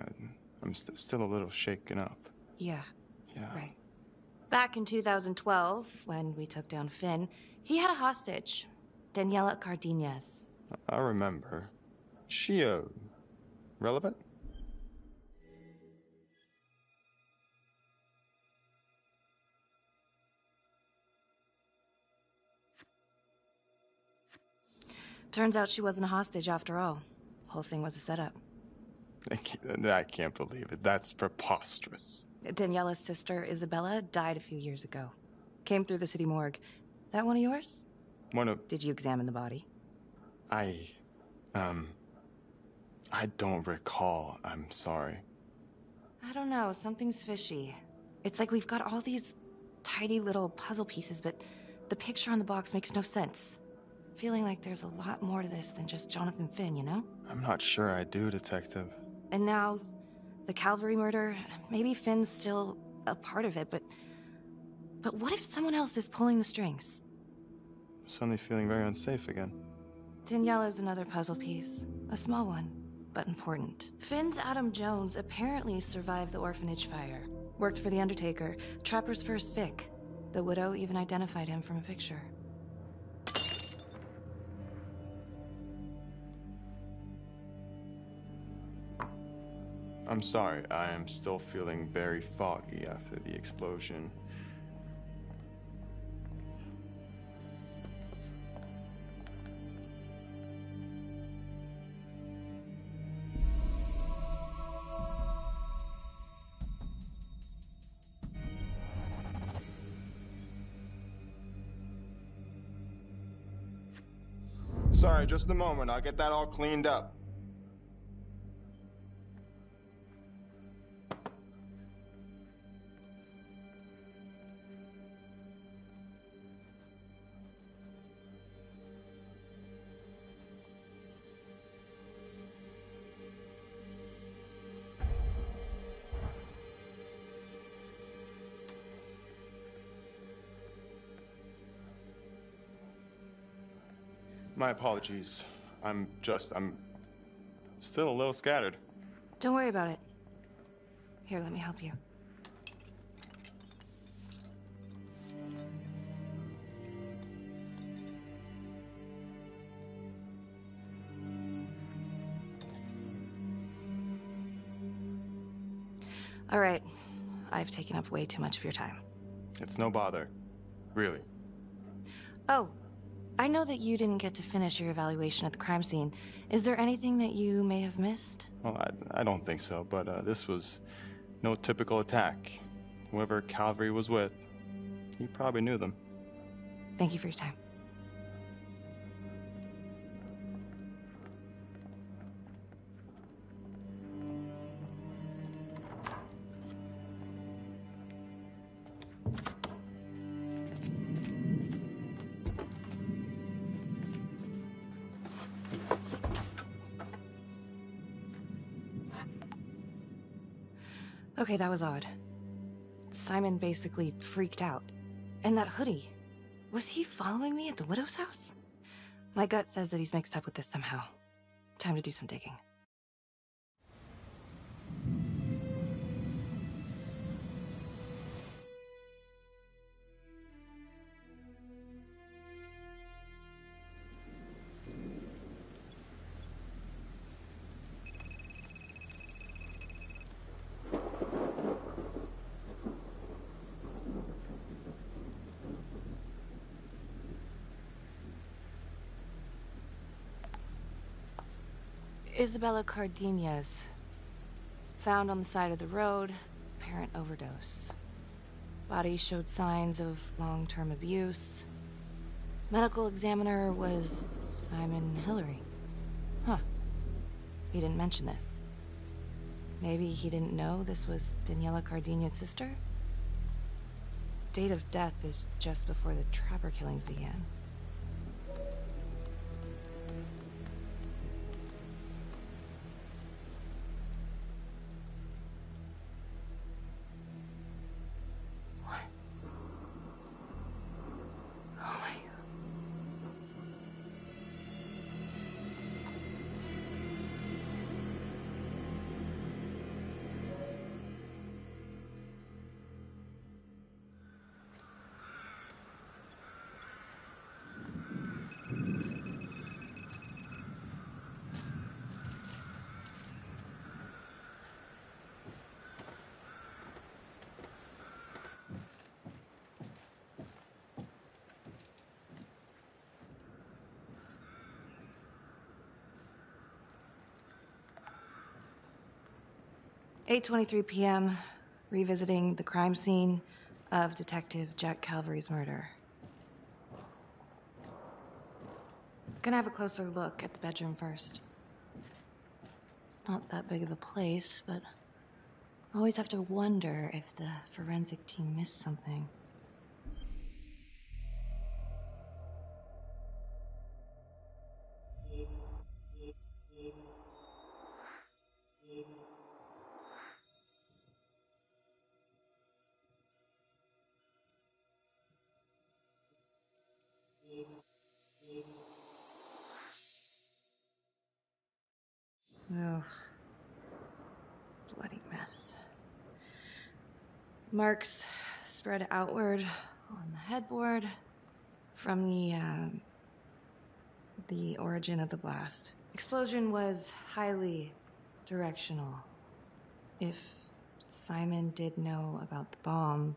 I'm still a little shaken up.
Yeah.
Yeah.
Right. Back in 2012, when we took down Finn, he had a hostage, Daniela Cardenas.
I remember. She, relevant?
Turns out she wasn't a hostage after all. Whole thing was a setup.
I can't believe it. That's preposterous.
Daniela's sister, Isabella, died a few years ago. Came through the city morgue. That one of yours?
One of...
Did you examine the body?
I don't recall. I'm sorry.
I don't know. Something's fishy. It's like we've got all these tidy little puzzle pieces, but the picture on the box makes no sense. Feeling like there's a lot more to this than just Jonathan Finn, you know?
I'm not sure I do, Detective.
And now, the Calvary murder, maybe Finn's still a part of it, but what if someone else is pulling the strings?
I'm suddenly feeling very unsafe again.
Daniela's another puzzle piece. A small one, but important. Finn's Adam Jones apparently survived the orphanage fire. Worked for the Undertaker, Trapper's first Vic. The widow even identified him from a picture.
I'm sorry, I am still feeling very foggy after the explosion. Sorry, just a moment. I'll get that all cleaned up. My apologies. I'm still a little scattered.
Don't worry about it. Here, let me help you. All right. I've taken up way too much of your time.
It's no bother. Really.
Oh, I know that you didn't get to finish your evaluation at the crime scene. Is there anything that you may have missed?
Well, I don't think so, but this was no typical attack. Whoever Calvary was with, he probably knew them.
Thank you for your time. Okay, that was odd. Simon basically freaked out. And that hoodie. Was he following me at the widow's house? My gut says that he's mixed up with this somehow. Time to do some digging. Isabella Cardenas. Found on the side of the road, apparent overdose. Body showed signs of long-term abuse. Medical examiner was Simon Hillary. Huh. He didn't mention this. Maybe he didn't know this was Daniela Cardenas' sister? date of death is just before the Trapper killings began. What? Oh my God. 8:23 p.m., revisiting the crime scene of Detective Jack Calvary's murder. Gonna have a closer look at the bedroom first. It's not that big of a place, but I always have to wonder if the forensic team missed something. Ugh. Bloody mess. Marks spread outward on the headboard from the origin of the blast. Explosion was highly directional. If Simon did know about the bomb,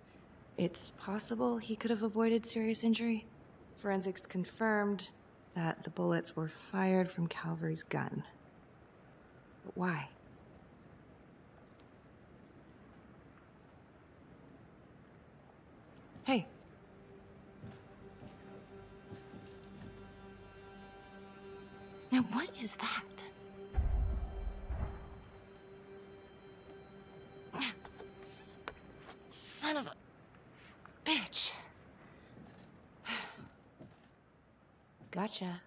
it's possible he could have avoided serious injury. Forensics confirmed that the bullets were fired from Calvary's gun. But why? Hey. Now what is that? Son of a bitch. Gotcha.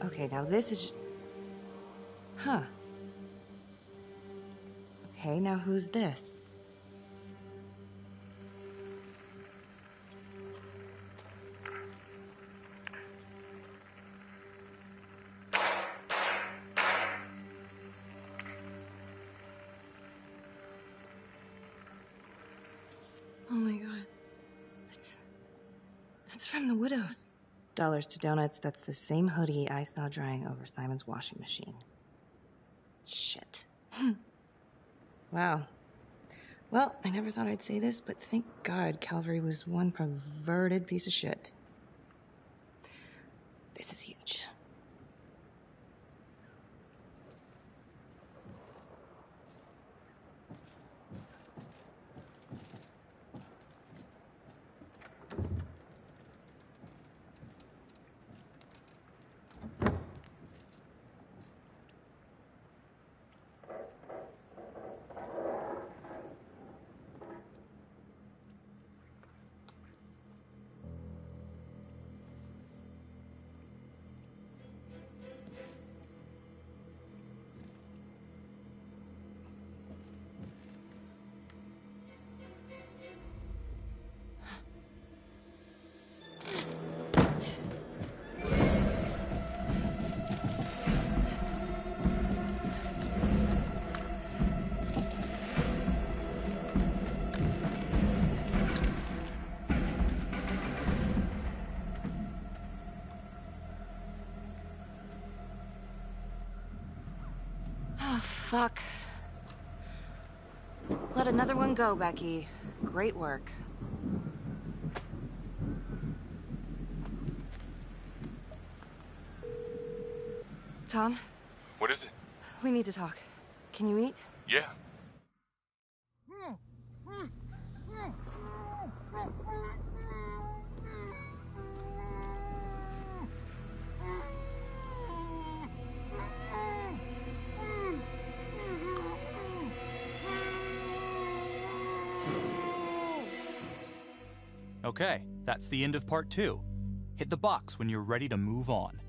Okay, now this is just... Huh. Okay, now who's this? Oh my God. That's from the Widows. Dollars to donuts, that's the same hoodie I saw drying over Simon's washing machine. Shit. Wow. Well, I never thought I'd say this, but thank God Calvary was one perverted piece of shit. This is huge. Fuck. Let another one go, Becky. Great work. Tom?
What is it?
We need to talk. Can you eat?
Yeah.
Okay, that's the end of part 2. Hit the box when you're ready to move on.